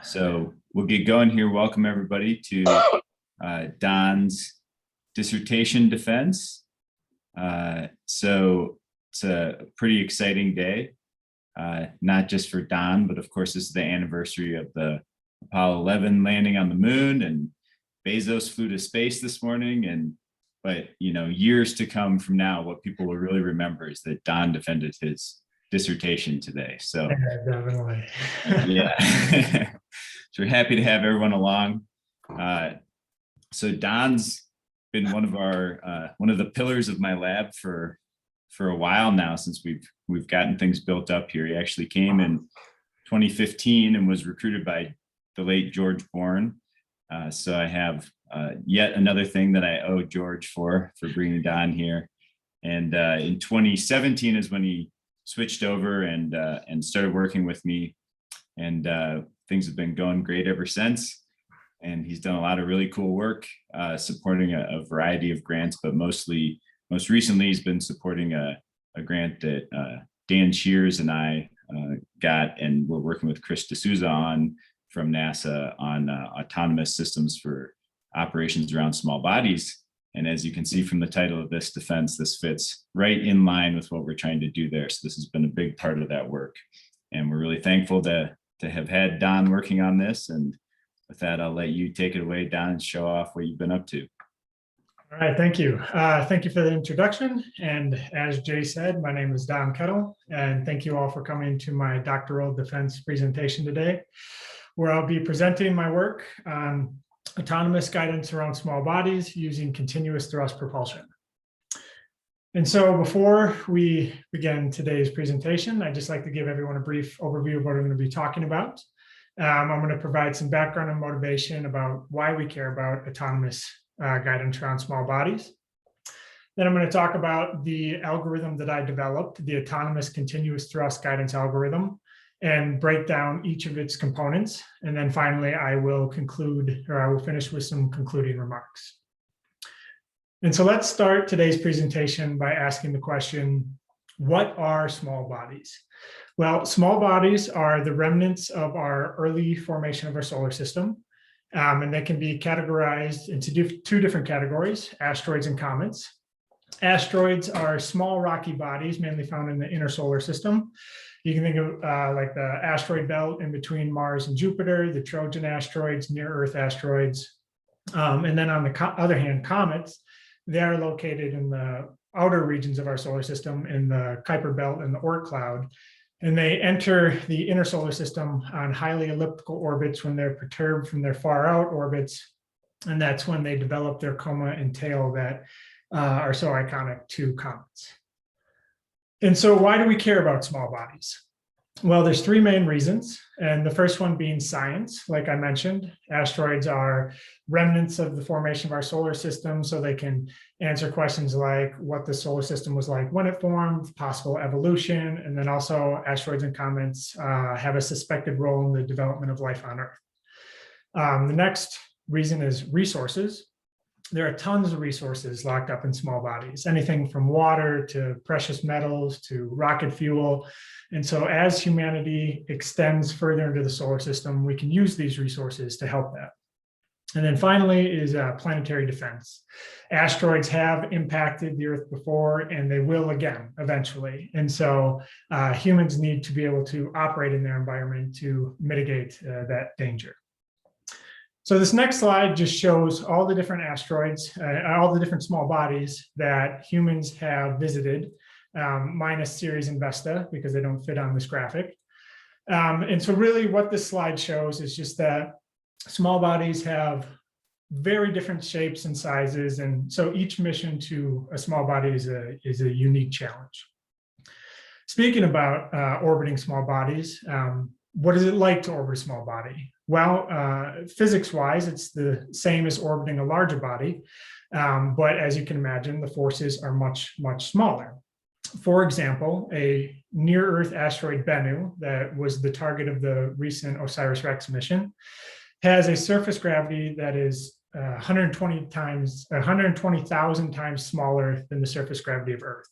So we'll get going here. Welcome everybody to Don's dissertation defense. So it's a pretty exciting day, not just for Don, but of course this is the anniversary of the Apollo 11 landing on the moon, and Bezos flew to space this morning. But you know, years to come from now, what people will really remember is that Don defended his dissertation today. So yeah, definitely. Yeah. So we're happy to have everyone along. So Don's been one of the pillars of my lab for a while now, since we've gotten things built up here. He actually came in 2015 and was recruited by the late George Bourne. So I have yet another thing that I owe George for bringing Don here. And in 2017 is when he switched over and started working with me, and things have been going great ever since. And he's done a lot of really cool work supporting a variety of grants, but most recently he's been supporting a grant that Dan Shears and I got, and we're working with Chris D'Souza on from NASA on autonomous systems for operations around small bodies. And as you can see from the title of this defense, this fits right in line with what we're trying to do there. So this has been a big part of that work. And we're really thankful to have had Don working on this. And with that, I'll let you take it away, Don, and show off what you've been up to. All right, thank you. Thank you for the introduction. And as Jay said, my name is Don Kuettel, and thank you all for coming to my doctoral defense presentation today, where I'll be presenting my work on autonomous guidance around small bodies using continuous thrust propulsion. And so before we begin today's presentation, I'd just like to give everyone a brief overview of what I'm going to be talking about. I'm going to provide some background and motivation about why we care about autonomous guidance around small bodies. Then I'm going to talk about the algorithm that I developed, the autonomous continuous thrust guidance algorithm, and break down each of its components. And then finally, I will finish with some concluding remarks. And so let's start today's presentation by asking the question, what are small bodies? Well, small bodies are the remnants of our early formation of our solar system. And they can be categorized into two different categories, asteroids and comets. Asteroids are small rocky bodies, mainly found in the inner solar system. You can think of like the asteroid belt in between Mars and Jupiter, the Trojan asteroids, near-Earth asteroids. And then on the other hand, comets, they are located in the outer regions of our solar system in the Kuiper belt and the Oort cloud. And they enter the inner solar system on highly elliptical orbits when they're perturbed from their far out orbits. And that's when they develop their coma and tail that are so iconic to comets. And so why do we care about small bodies? Well, there's three main reasons. And the first one being science. Like I mentioned, asteroids are remnants of the formation of our solar system, so they can answer questions like what the solar system was like when it formed, possible evolution, and then also asteroids and comets have a suspected role in the development of life on Earth. The next reason is resources. There are tons of resources locked up in small bodies, anything from water to precious metals to rocket fuel. And so as humanity extends further into the solar system, we can use these resources to help that. And then finally is planetary defense. Asteroids have impacted the Earth before, and they will again eventually. And so humans need to be able to operate in their environment to mitigate that danger. So this next slide just shows all the different asteroids, all the different small bodies that humans have visited, minus Ceres and Vesta, because they don't fit on this graphic. And so really what this slide shows is just that small bodies have very different shapes and sizes. And so each mission to a small body is a unique challenge. Speaking about orbiting small bodies, what is it like to orbit a small body? Well, physics-wise, it's the same as orbiting a larger body, but as you can imagine, the forces are much, much smaller. For example, a near-Earth asteroid Bennu, that was the target of the recent OSIRIS-REx mission, has a surface gravity that is 120,000 times smaller than the surface gravity of Earth.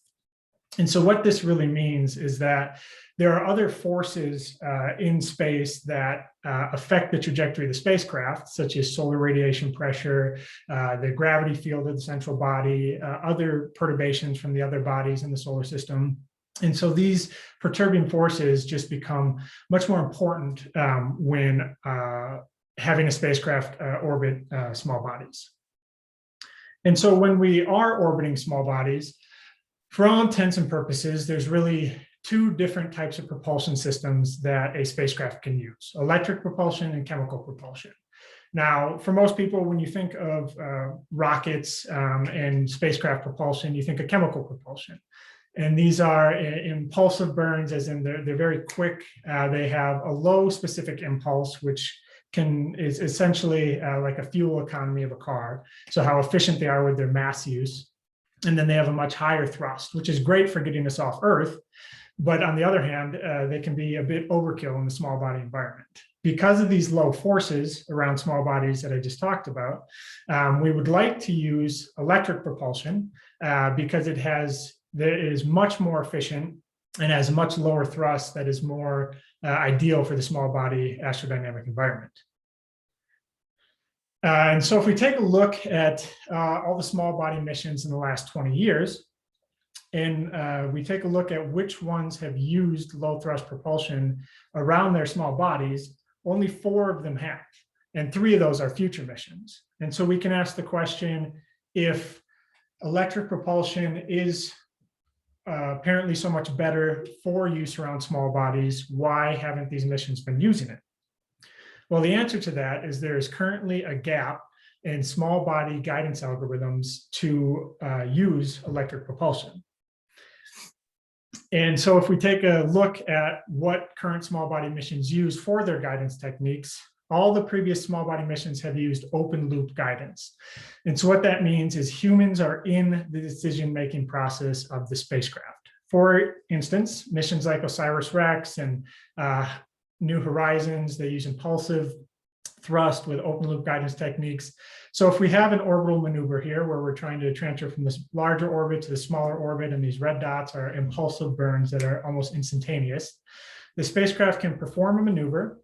And so what this really means is that there are other forces in space that affect the trajectory of the spacecraft, such as solar radiation pressure, the gravity field of the central body, other perturbations from the other bodies in the solar system. And so these perturbing forces just become much more important when having a spacecraft orbit small bodies. And so when we are orbiting small bodies, for all intents and purposes, there's really two different types of propulsion systems that a spacecraft can use: electric propulsion and chemical propulsion. Now, for most people, when you think of rockets and spacecraft propulsion, you think of chemical propulsion. And these are impulsive burns, as in they're very quick. They have a low specific impulse, which is essentially like a fuel economy of a car. So how efficient they are with their mass use. And then they have a much higher thrust, which is great for getting us off Earth. But on the other hand, they can be a bit overkill in the small body environment. Because of these low forces around small bodies that I just talked about, we would like to use electric propulsion because it is much more efficient and has much lower thrust that is more ideal for the small body astrodynamic environment. And so if we take a look at all the small body missions in the last 20 years, and we take a look at which ones have used low thrust propulsion around their small bodies, only 4 of them have, and 3 of those are future missions. And so we can ask the question, if electric propulsion is apparently so much better for use around small bodies, why haven't these missions been using it? Well, the answer to that is there is currently a gap in small body guidance algorithms to use electric propulsion. And so if we take a look at what current small body missions use for their guidance techniques, all the previous small body missions have used open loop guidance. And so what that means is humans are in the decision-making process of the spacecraft. For instance, missions like OSIRIS-REx and New Horizons, they use impulsive thrust with open loop guidance techniques. So if we have an orbital maneuver here where we're trying to transfer from this larger orbit to the smaller orbit, and these red dots are impulsive burns that are almost instantaneous, the spacecraft can perform a maneuver.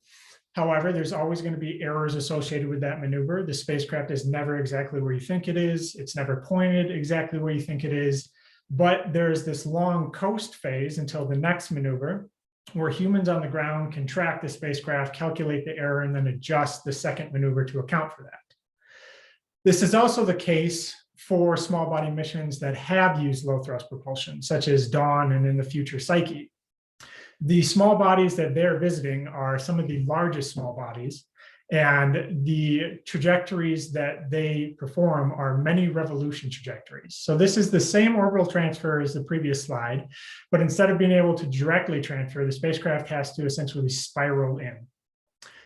However, there's always going to be errors associated with that maneuver. The spacecraft is never exactly where you think it is. It's never pointed exactly where you think it is. But there's this long coast phase until the next maneuver, where humans on the ground can track the spacecraft, calculate the error, and then adjust the second maneuver to account for that. This is also the case for small body missions that have used low thrust propulsion, such as Dawn and in the future Psyche. The small bodies that they're visiting are some of the largest small bodies, and the trajectories that they perform are many revolution trajectories. So this is the same orbital transfer as the previous slide, but instead of being able to directly transfer, the spacecraft has to essentially spiral in.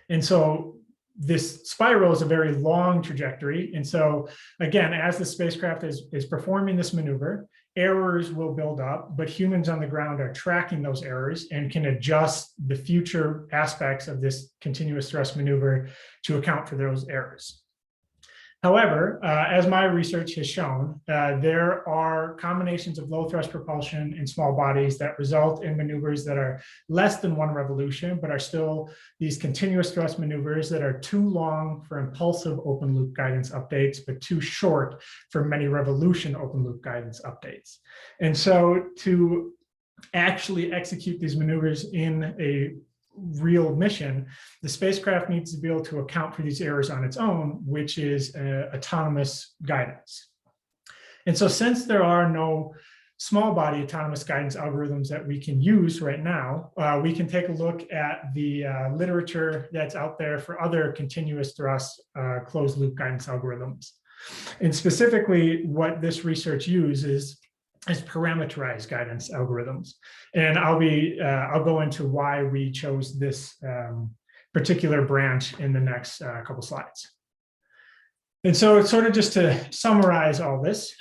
And so this spiral is a very long trajectory. And so again, as the spacecraft is performing this maneuver, errors will build up, but humans on the ground are tracking those errors and can adjust the future aspects of this continuous thrust maneuver to account for those errors. However, as my research has shown, there are combinations of low thrust propulsion in small bodies that result in maneuvers that are less than 1 revolution, but are still these continuous thrust maneuvers that are too long for impulsive open loop guidance updates, but too short for many revolution open loop guidance updates. And so to actually execute these maneuvers in a real mission, the spacecraft needs to be able to account for these errors on its own, which is autonomous guidance. And so since there are no small body autonomous guidance algorithms that we can use right now, we can take a look at the literature that's out there for other continuous thrust closed loop guidance algorithms. And specifically what this research uses is parameterized guidance algorithms. And I'll go into why we chose this particular branch in the next couple slides. And so it's sort of just to summarize all this,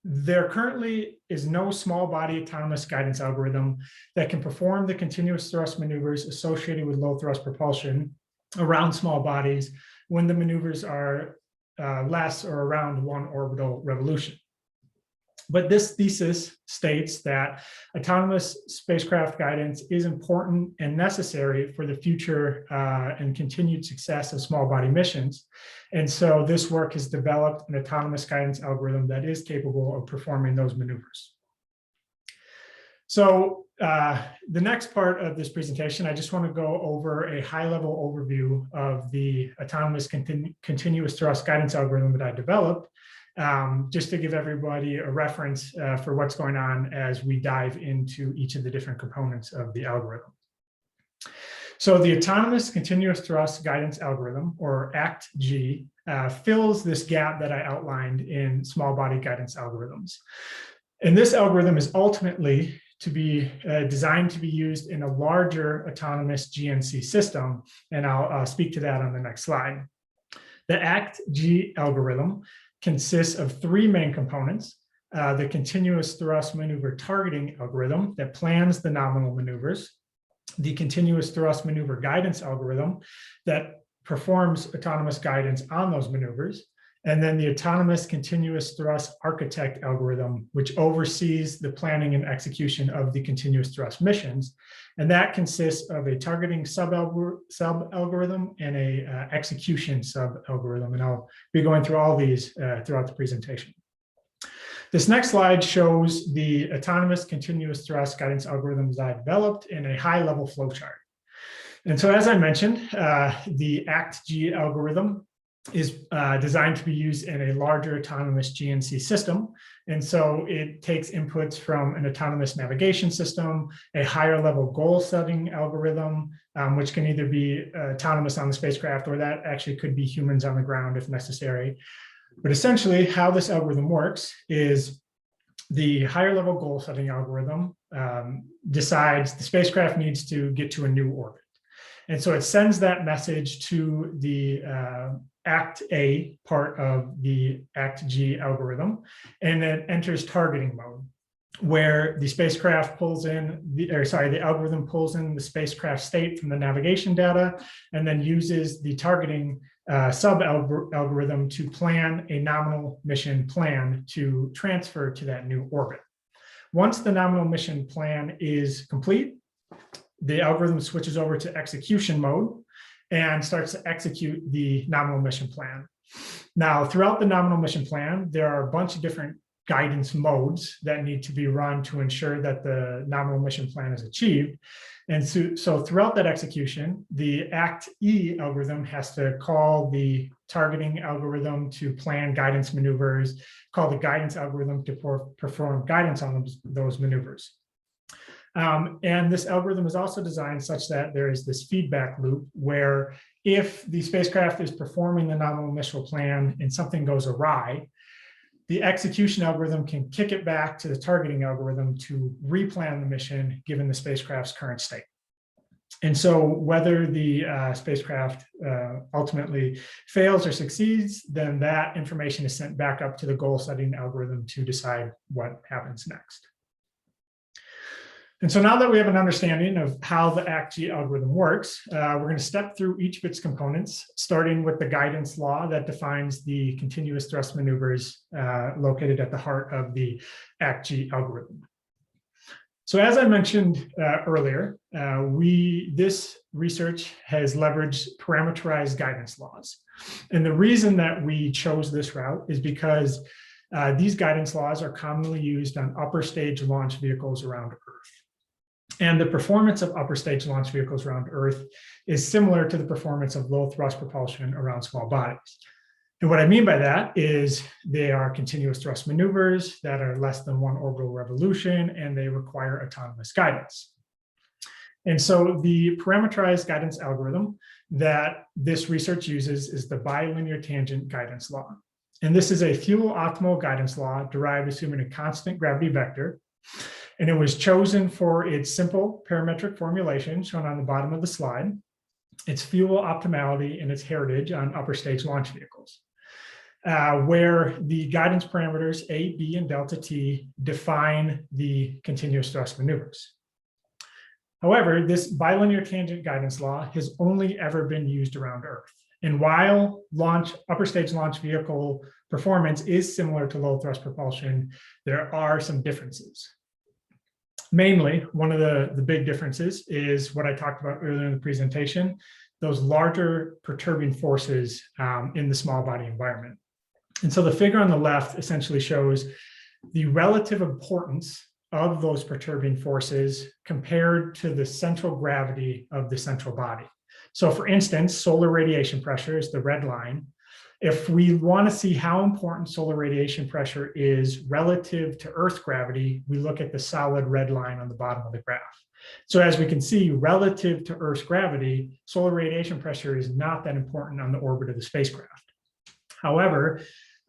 there currently is no small body autonomous guidance algorithm that can perform the continuous thrust maneuvers associated with low thrust propulsion around small bodies when the maneuvers are less or around 1 orbital revolution. But this thesis states that autonomous spacecraft guidance is important and necessary for the future and continued success of small body missions. And so this work has developed an autonomous guidance algorithm that is capable of performing those maneuvers. So the next part of this presentation, I just want to go over a high-level overview of the autonomous continuous thrust guidance algorithm that I developed, just to give everybody a reference for what's going on as we dive into each of the different components of the algorithm. So the autonomous continuous thrust guidance algorithm, or ACT-G, fills this gap that I outlined in small body guidance algorithms. And this algorithm is ultimately to be designed to be used in a larger autonomous GNC system, and I'll speak to that on the next slide. The ACT-G algorithm consists of three main components: the continuous thrust maneuver targeting algorithm that plans the nominal maneuvers, the continuous thrust maneuver guidance algorithm that performs autonomous guidance on those maneuvers, and then the autonomous continuous thrust architect algorithm, which oversees the planning and execution of the continuous thrust missions. And that consists of a targeting sub-algorithm and a execution sub-algorithm. And I'll be going through all these throughout the presentation. This next slide shows the autonomous continuous thrust guidance algorithms I developed in a high-level flowchart. And so, as I mentioned, the ACT-G algorithm is designed to be used in a larger autonomous GNC system. And so it takes inputs from an autonomous navigation system, a higher level goal setting algorithm, which can either be autonomous on the spacecraft, or that actually could be humans on the ground if necessary. But essentially how this algorithm works is the higher level goal setting algorithm decides the spacecraft needs to get to a new orbit. And so it sends that message to the ACT-A part of the ACT-G algorithm, and it enters targeting mode, where the spacecraft pulls in, the algorithm pulls in the spacecraft state from the navigation data, and then uses the targeting sub-algorithm to plan a nominal mission plan to transfer to that new orbit. Once the nominal mission plan is complete, the algorithm switches over to execution mode and starts to execute the nominal mission plan. Now, throughout the nominal mission plan, there are a bunch of different guidance modes that need to be run to ensure that the nominal mission plan is achieved. And so throughout that execution, the ACT-E algorithm has to call the targeting algorithm to plan guidance maneuvers, call the guidance algorithm to perform guidance on those maneuvers. And this algorithm is also designed such that there is this feedback loop where if the spacecraft is performing the nominal mission plan and something goes awry, the execution algorithm can kick it back to the targeting algorithm to replan the mission given the spacecraft's current state. And so whether the spacecraft ultimately fails or succeeds, then that information is sent back up to the goal setting algorithm to decide what happens next. And so now that we have an understanding of how the ACT-G algorithm works, we're going to step through each of its components, starting with the guidance law that defines the continuous thrust maneuvers located at the heart of the ACT-G algorithm. So as I mentioned earlier, this research has leveraged parameterized guidance laws. And the reason that we chose this route is because these guidance laws are commonly used on upper stage launch vehicles around Earth. And the performance of upper stage launch vehicles around Earth is similar to the performance of low thrust propulsion around small bodies. And what I mean by that is they are continuous thrust maneuvers that are less than 1 orbital revolution, and they require autonomous guidance. And so the parameterized guidance algorithm that this research uses is the bilinear tangent guidance law. And this is a fuel optimal guidance law derived assuming a constant gravity vector. And it was chosen for its simple parametric formulation shown on the bottom of the slide, its fuel optimality, and its heritage on upper stage launch vehicles, where the guidance parameters A, B, and delta T define the continuous thrust maneuvers. However, this bilinear tangent guidance law has only ever been used around Earth. And while upper stage launch vehicle performance is similar to low thrust propulsion, there are some differences. Mainly, one of the big differences is what I talked about earlier in the presentation, those larger perturbing forces in the small body environment. And so the figure on the left essentially shows the relative importance of those perturbing forces compared to the central gravity of the central body. So for instance, solar radiation pressure is the red line. If we want to see how important solar radiation pressure is relative to Earth's gravity, we look at the solid red line on the bottom of the graph. So as we can see, relative to Earth's gravity, solar radiation pressure is not that important on the orbit of the spacecraft. However,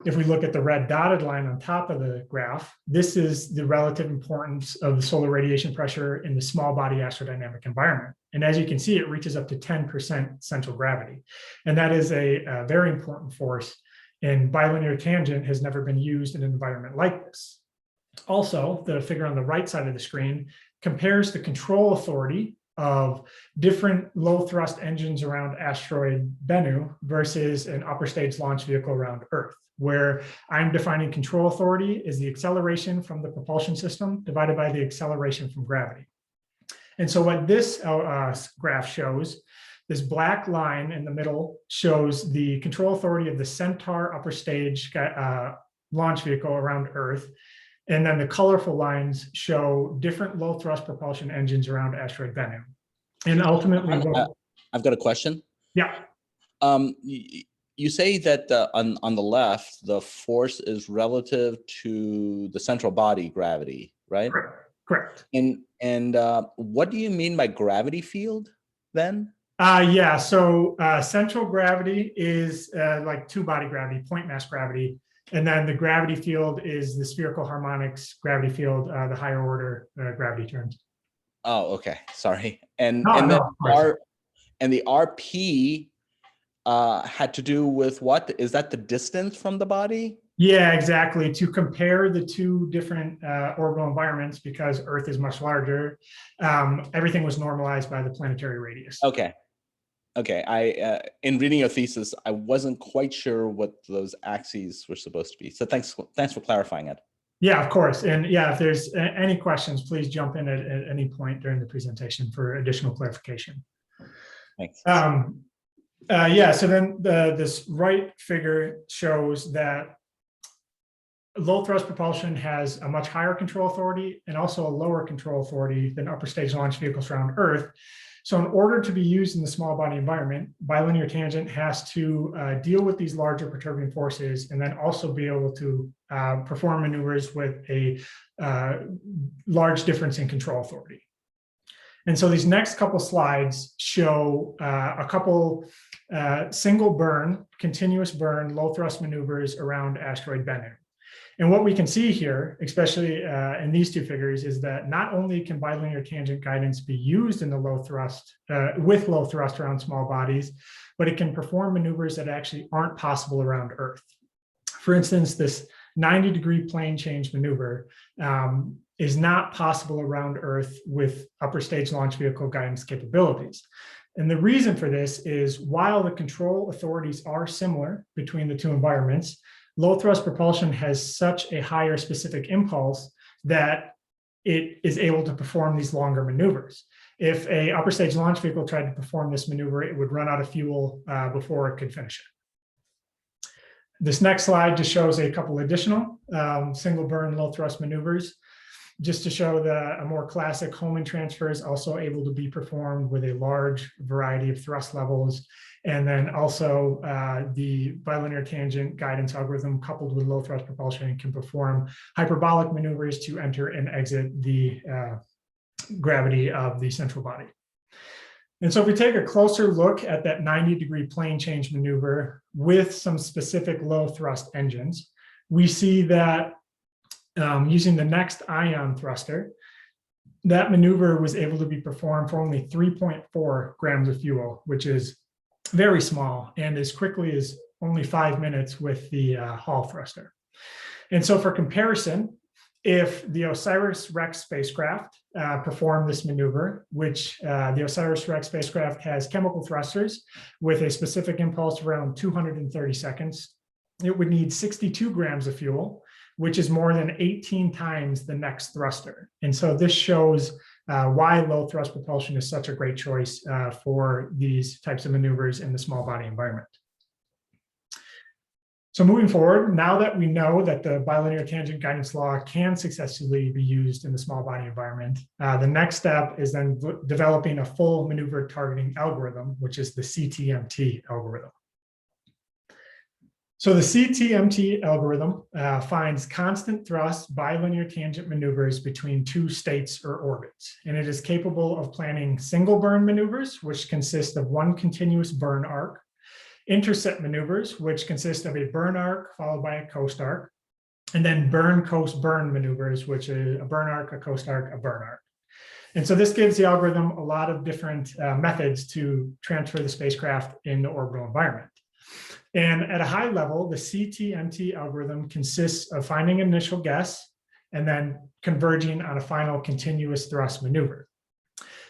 if we look at the red dotted line on top of the graph, this is the relative importance of the solar radiation pressure in the small body astrodynamic environment. And as you can see, it reaches up to 10% central gravity. And that is a very important force. And bilinear tangent has never been used in an environment like this. Also, the figure on the right side of the screen compares the control authority of different low thrust engines around asteroid Bennu versus an upper stage launch vehicle around Earth, where I'm defining control authority is the acceleration from the propulsion system divided by the acceleration from gravity. And so what this graph shows, this black line in the middle shows the control authority of the Centaur upper stage launch vehicle around Earth. And then the colorful lines show different low thrust propulsion engines around asteroid Bennu. And ultimately, I've got a question. Yeah. You say that on the left, the force is relative to the central body gravity, right? Correct. And what do you mean by gravity field then? Yeah, so central gravity is like two-body gravity, point mass gravity. And then the gravity field is the spherical harmonics gravity field, the higher order gravity terms. Oh, okay. Sorry. And the RP had to do with what? Is that the distance from the body? Yeah, exactly. To compare the two different orbital environments, because Earth is much larger, everything was normalized by the planetary radius. Okay. Okay. In reading your thesis, I wasn't quite sure what those axes were supposed to be. So thanks for clarifying it. Yeah, of course. And yeah, if there's any questions, please jump in at any point during the presentation for additional clarification. Thanks. Yeah, so then this right figure shows that low thrust propulsion has a much higher control authority and also a lower control authority than upper stage launch vehicles around Earth. So in order to be used in the small body environment, bilinear tangent has to deal with these larger perturbing forces and then also be able to perform maneuvers with a large difference in control authority. And so these next couple slides show a couple single burn, continuous burn, low thrust maneuvers around asteroid Bennu. And what we can see here, especially in these two figures, is that not only can bilinear tangent guidance be used in the low thrust, with low thrust around small bodies, but it can perform maneuvers that actually aren't possible around Earth. For instance, this 90-degree plane change maneuver is not possible around Earth with upper stage launch vehicle guidance capabilities. And the reason for this is while the control authorities are similar between the two environments, low thrust propulsion has such a higher specific impulse that it is able to perform these longer maneuvers. If a upper stage launch vehicle tried to perform this maneuver, it would run out of fuel before it could finish it. This next slide just shows a couple additional single burn low thrust maneuvers, just to show that a more classic Hohmann transfer is also able to be performed with a large variety of thrust levels. And then also the bilinear tangent guidance algorithm coupled with low thrust propulsion can perform hyperbolic maneuvers to enter and exit the gravity of the central body. And so if we take a closer look at that 90-degree plane change maneuver with some specific low thrust engines, we see that using the next ion thruster, that maneuver was able to be performed for only 3.4 grams of fuel, which is very small and as quickly as only 5 minutes with the Hall thruster. And so for comparison, if the OSIRIS-REx spacecraft performed this maneuver, which the OSIRIS-REx spacecraft has chemical thrusters with a specific impulse around 230 seconds, it would need 62 grams of fuel, which is more than 18 times the next thruster. And so this shows why low thrust propulsion is such a great choice for these types of maneuvers in the small body environment. So moving forward, now that we know that the bilinear tangent guidance law can successfully be used in the small body environment, the next step is then developing a full maneuver targeting algorithm, which is the CTMT algorithm. So the CTMT algorithm finds constant thrust bilinear tangent maneuvers between two states or orbits, and it is capable of planning single burn maneuvers, which consist of one continuous burn arc, intercept maneuvers, which consist of a burn arc followed by a coast arc, and then burn coast burn maneuvers, which is a burn arc, a coast arc, a burn arc. And so this gives the algorithm a lot of different methods to transfer the spacecraft in the orbital environment. And at a high level, the CTMT algorithm consists of finding an initial guess and then converging on a final continuous thrust maneuver.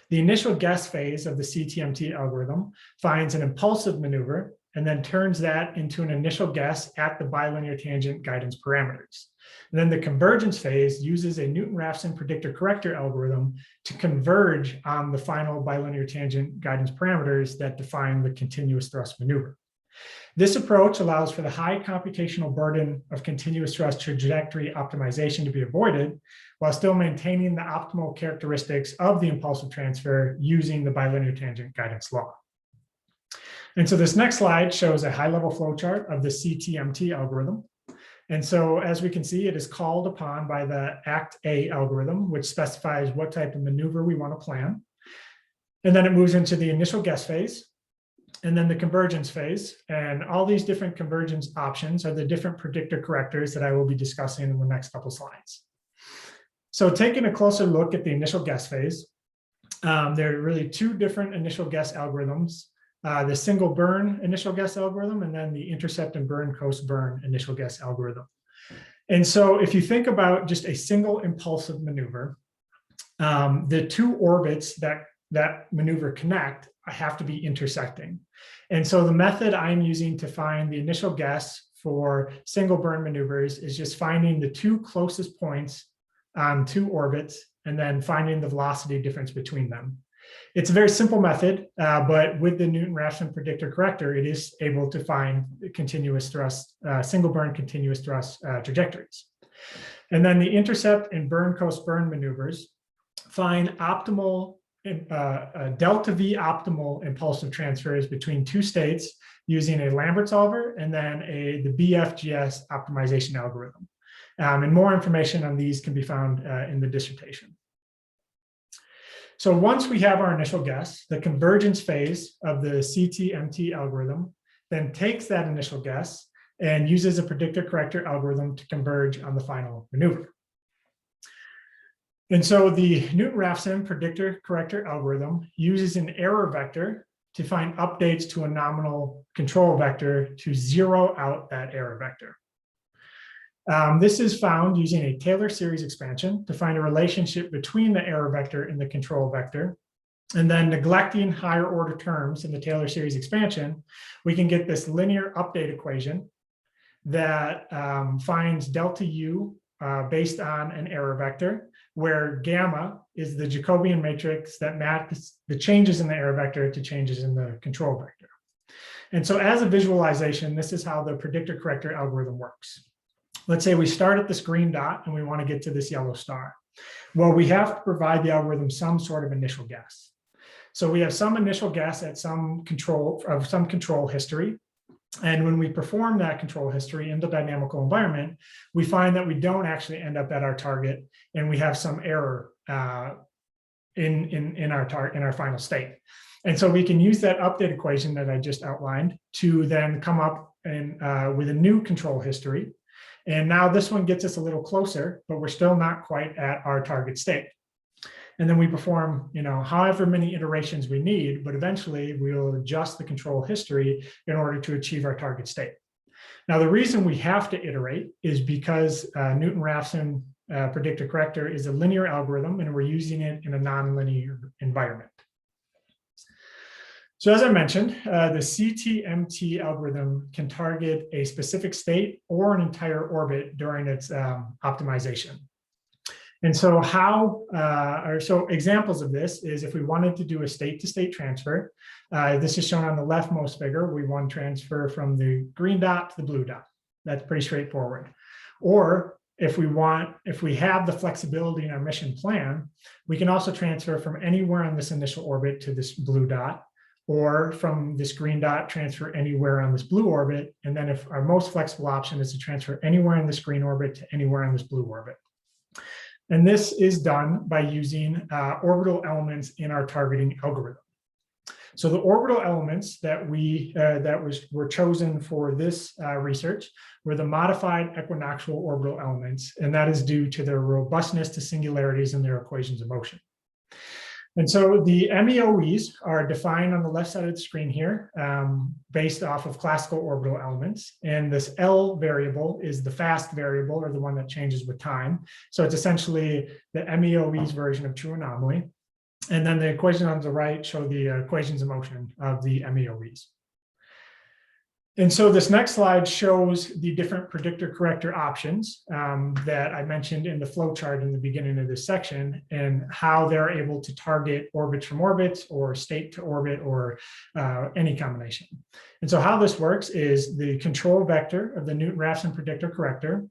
The initial guess phase of the CTMT algorithm finds an impulsive maneuver and then turns that into an initial guess at the bilinear tangent guidance parameters. And then the convergence phase uses a Newton-Raphson predictor corrector algorithm to converge on the final bilinear tangent guidance parameters that define the continuous thrust maneuver. This approach allows for the high computational burden of continuous thrust trajectory optimization to be avoided, while still maintaining the optimal characteristics of the impulsive transfer using the bilinear tangent guidance law. And so this next slide shows a high-level flowchart of the CTMT algorithm. And so as we can see, it is called upon by the ACT-A algorithm, which specifies what type of maneuver we want to plan. And then it moves into the initial guess phase, and then the convergence phase. And all these different convergence options are the different predictor correctors that I will be discussing in the next couple slides. So taking a closer look at the initial guess phase, there are really two different initial guess algorithms, the single burn initial guess algorithm, and then the intercept and burn coast burn initial guess algorithm. And so if you think about just a single impulsive maneuver, the two orbits that maneuver connect have to be intersecting. And so the method I'm using to find the initial guess for single burn maneuvers is just finding the two closest points on two orbits and then finding the velocity difference between them. It's a very simple method, but with the Newton-Raphson predictor corrector, it is able to find continuous thrust, single burn continuous thrust trajectories. And then the intercept and burn coast burn maneuvers find optimal delta V optimal impulsive transfers between two states using a Lambert solver and then the BFGS optimization algorithm. And more information on these can be found in the dissertation. So once we have our initial guess, the convergence phase of the CTMT algorithm then takes that initial guess and uses a predictor corrector algorithm to converge on the final maneuver. And so the Newton-Raphson predictor corrector algorithm uses an error vector to find updates to a nominal control vector to zero out that error vector. This is found using a Taylor series expansion to find a relationship between the error vector and the control vector. And then neglecting higher order terms in the Taylor series expansion, we can get this linear update equation that finds delta U based on an error vector, where gamma is the Jacobian matrix that maps the changes in the error vector to changes in the control vector. And so as a visualization, this is how the predictor corrector algorithm works. Let's say we start at this green dot and we want to get to this yellow star. Well, we have to provide the algorithm some sort of initial guess. So we have some initial guess at some control history. And when we perform that control history in the dynamical environment, we find that we don't actually end up at our target and we have some error in our final state. And so we can use that update equation that I just outlined to then come up with a new control history. And now this one gets us a little closer, but we're still not quite at our target state. And then we perform, however many iterations we need, but eventually we'll adjust the control history in order to achieve our target state. Now, the reason we have to iterate is because Newton-Raphson predictor corrector is a linear algorithm and we're using it in a nonlinear environment. So as I mentioned, the CTMT algorithm can target a specific state or an entire orbit during its optimization. And so so examples of this is if we wanted to do a state-to-state transfer, this is shown on the leftmost figure. We want to transfer from the green dot to the blue dot. That's pretty straightforward. Or if we have the flexibility in our mission plan, we can also transfer from anywhere on this initial orbit to this blue dot, or from this green dot, transfer anywhere on this blue orbit. And then if our most flexible option is to transfer anywhere in this green orbit to anywhere on this blue orbit. And this is done by using orbital elements in our targeting algorithm. So the orbital elements that were chosen for this research were the modified equinoctial orbital elements, and that is due to their robustness to singularities in their equations of motion. And so the MEOEs are defined on the left side of the screen here, based off of classical orbital elements. And this L variable is the fast variable, or the one that changes with time. So it's essentially the MEOE's version of true anomaly. And then the equation on the right show the equations of motion of the MEOEs. And so this next slide shows the different predictor corrector options that I mentioned in the flow chart in the beginning of this section, and how they're able to target orbits from orbits or state to orbit, or any combination. And so how this works is the control vector of the Newton-Raphson predictor corrector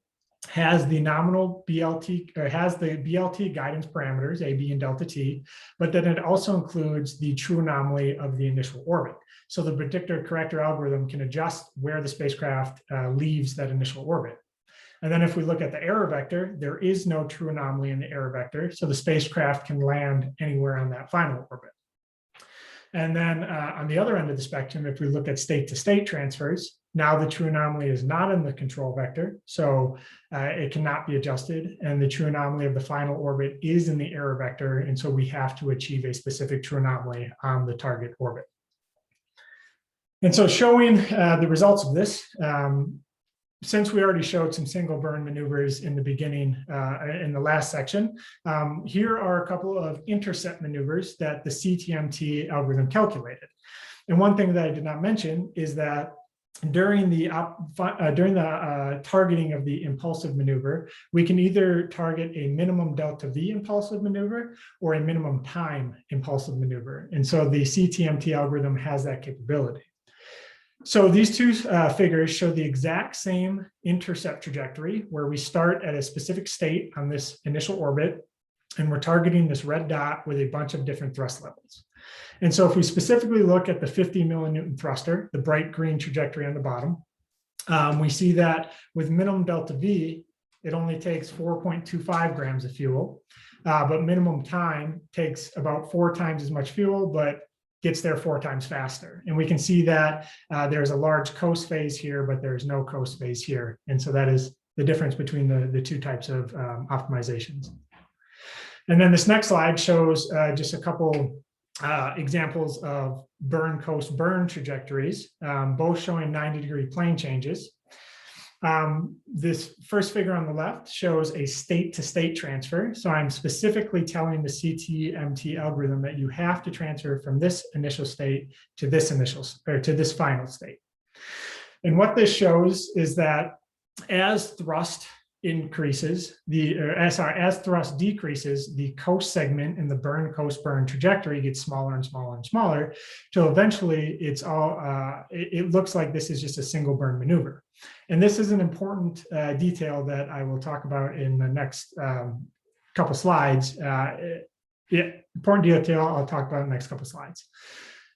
has the nominal BLT, or has the BLT guidance parameters, A, B, and delta T, but then it also includes the true anomaly of the initial orbit. So the predictor corrector algorithm can adjust where the spacecraft leaves that initial orbit. And then if we look at the error vector, there is no true anomaly in the error vector, so the spacecraft can land anywhere on that final orbit. And then on the other end of the spectrum, if we look at state-to-state transfers, now the true anomaly is not in the control vector, so it cannot be adjusted. And the true anomaly of the final orbit is in the error vector, and so we have to achieve a specific true anomaly on the target orbit. And so showing the results of this, since we already showed some single burn maneuvers in the beginning, in the last section, here are a couple of intercept maneuvers that the CTMT algorithm calculated. And one thing that I did not mention is that during the targeting of the impulsive maneuver, we can either target a minimum delta V impulsive maneuver or a minimum time impulsive maneuver. And so the CTMT algorithm has that capability. So these two figures show the exact same intercept trajectory, where we start at a specific state on this initial orbit, and we're targeting this red dot with a bunch of different thrust levels. And so if we specifically look at the 50 millinewton thruster, the bright green trajectory on the bottom, we see that with minimum delta V, it only takes 4.25 grams of fuel, but minimum time takes about 4 times as much fuel, but gets there 4 times faster. And we can see that there's a large coast phase here, but there's no coast phase here. And so that is the difference between the two types of optimizations. And then this next slide shows just a couple examples of burn coast burn trajectories, both showing 90-degree plane changes. This first figure on the left shows a state-to-state transfer. So I'm specifically telling the CTMT algorithm that you have to transfer from this initial state to this final state. And what this shows is that as thrust increases, as thrust decreases, the coast segment in the burn coast burn trajectory gets smaller and smaller and smaller, till eventually it looks like this is just a single burn maneuver. And this is an important detail that I will talk about in the next couple slides. Important detail I'll talk about in the next couple slides.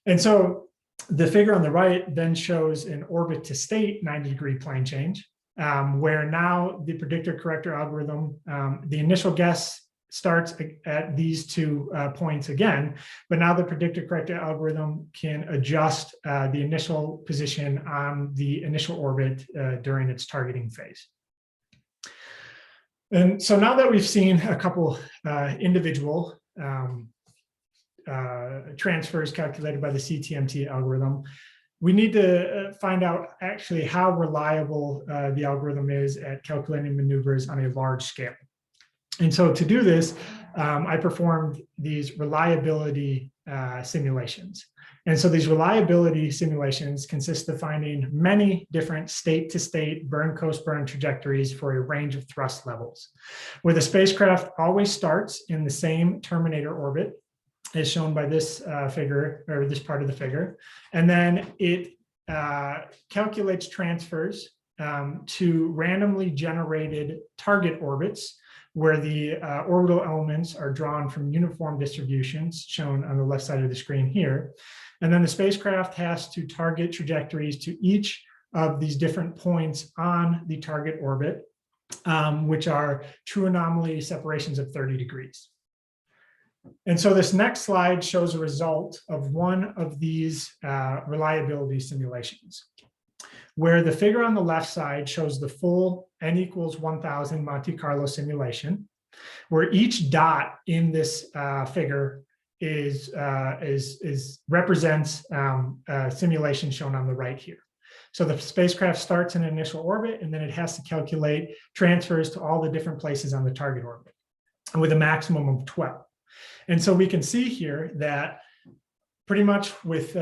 And so the figure on the right then shows an orbit to state 90-degree plane change, where now the predictor corrector algorithm, the initial guess starts at these 2 points again, but now the predictor corrector algorithm can adjust the initial position on the initial orbit during its targeting phase. And so now that we've seen a couple individual transfers calculated by the CTMT algorithm, we need to find out actually how reliable the algorithm is at calculating maneuvers on a large scale. And so to do this, I performed these reliability simulations. And so these reliability simulations consist of finding many different state-to-state burn-coast burn trajectories for a range of thrust levels, where the spacecraft always starts in the same terminator orbit, as shown by this figure, or this part of the figure. And then it calculates transfers to randomly generated target orbits, where the orbital elements are drawn from uniform distributions, shown on the left side of the screen here. And then the spacecraft has to target trajectories to each of these different points on the target orbit, which are true anomaly separations of 30 degrees. And so this next slide shows a result of one of these reliability simulations, where the figure on the left side shows the full n equals 1000 Monte Carlo simulation, where each dot in this figure represents a simulation shown on the right here. So the spacecraft starts in initial orbit, and then it has to calculate transfers to all the different places on the target orbit, with a maximum of 12. And so we can see here that pretty much with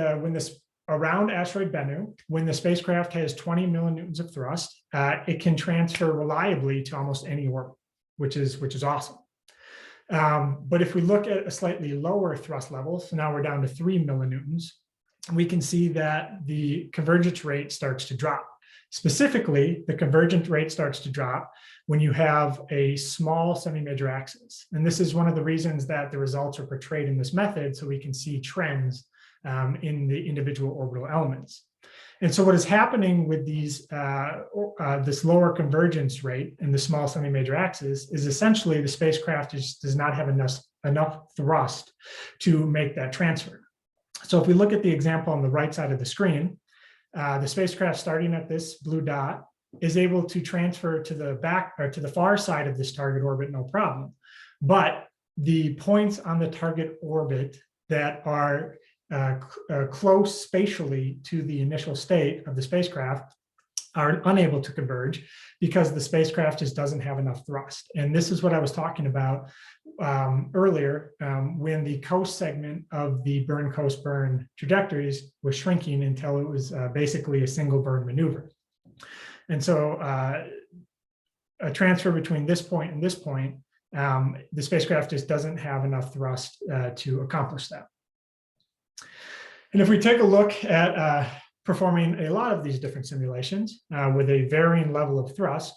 around asteroid Bennu, when the spacecraft has 20 millinewtons of thrust, it can transfer reliably to almost any orbit, which is awesome. But if we look at a slightly lower thrust level, so now we're down to 3 millinewtons, we can see that the convergence rate starts to drop. Specifically, the convergence rate starts to drop when you have a small semi-major axis. And this is one of the reasons that the results are portrayed in this method, so we can see trends in the individual orbital elements. And so what is happening with these this lower convergence rate in the small semi-major axis is essentially the spacecraft does not have enough thrust to make that transfer. So if we look at the example on the right side of the screen, the spacecraft starting at this blue dot is able to transfer to the back or to the far side of this target orbit, no problem. But the points on the target orbit that are close spatially to the initial state of the spacecraft are unable to converge because the spacecraft just doesn't have enough thrust. And this is what I was talking about earlier when the coast segment of the burn coast burn trajectories was shrinking until it was basically a single burn maneuver. And so a transfer between this point and this point, the spacecraft just doesn't have enough thrust to accomplish that. And if we take a look at performing a lot of these different simulations with a varying level of thrust,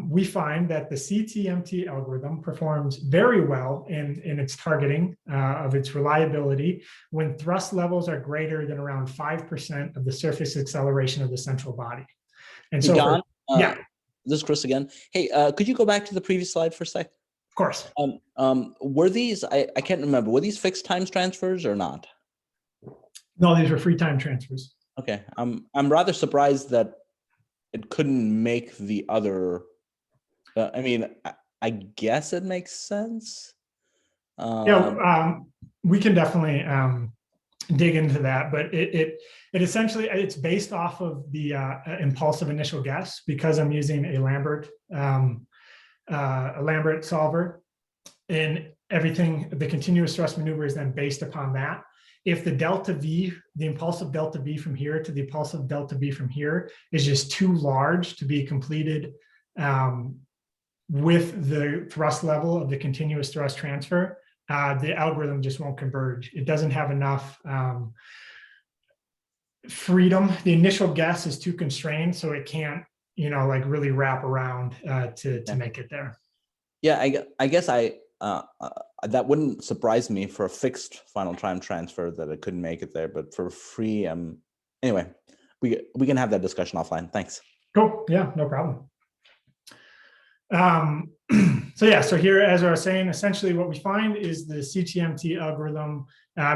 we find that the CTMT algorithm performs very well in its targeting of its reliability when thrust levels are greater than around 5% of the surface acceleration of the central body. And so, Don, yeah, this is Chris again. Hey, could you go back to the previous slide for a sec? Of course. Were these, I can't remember, were these fixed times transfers or not? No, these were free time transfers. Okay, I'm rather surprised that it couldn't make the other. I mean, I guess it makes sense. We can definitely dig into that, but it essentially it's based off of the impulsive initial guess, because I'm using a Lambert solver, and everything, the continuous thrust maneuver is then based upon that. If the delta V, the impulsive delta V from here to the impulsive delta V from here is just too large to be completed with the thrust level of the continuous thrust transfer, the algorithm just won't converge. It doesn't have enough freedom. The initial guess is too constrained, so it can't, like really wrap around to make it there. Yeah, I guess that wouldn't surprise me for a fixed final time transfer that it couldn't make it there, but for free, anyway, we can have that discussion offline. Thanks. Cool. Yeah, no problem. So here, as I was saying, essentially what we find is the CTMT algorithm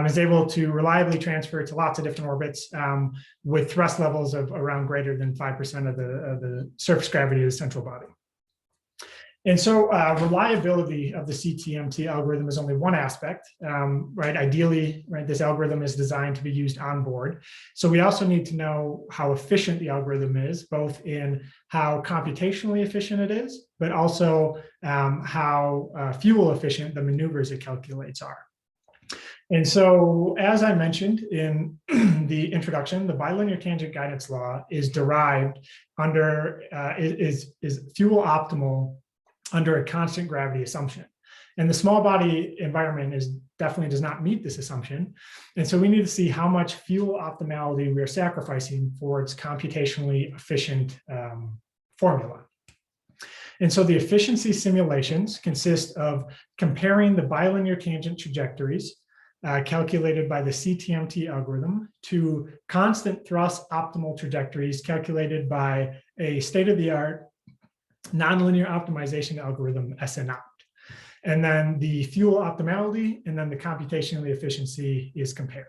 is able to reliably transfer to lots of different orbits with thrust levels of around greater than 5% of the surface gravity of the central body. And so reliability of the CTMT algorithm is only one aspect, right? Ideally, right, this algorithm is designed to be used on board. So we also need to know how efficient the algorithm is, both in how computationally efficient it is, but also how fuel efficient the maneuvers it calculates are. And so, as I mentioned in the introduction, the bilinear tangent guidance law is derived under, is fuel optimal under a constant gravity assumption. And the small body environment definitely does not meet this assumption. And so we need to see how much fuel optimality we are sacrificing for its computationally efficient formula. And so the efficiency simulations consist of comparing the bilinear tangent trajectories calculated by the CTMT algorithm to constant thrust optimal trajectories calculated by a state-of-the-art nonlinear optimization algorithm, SNOPT. And then the fuel optimality and then the computational efficiency is compared.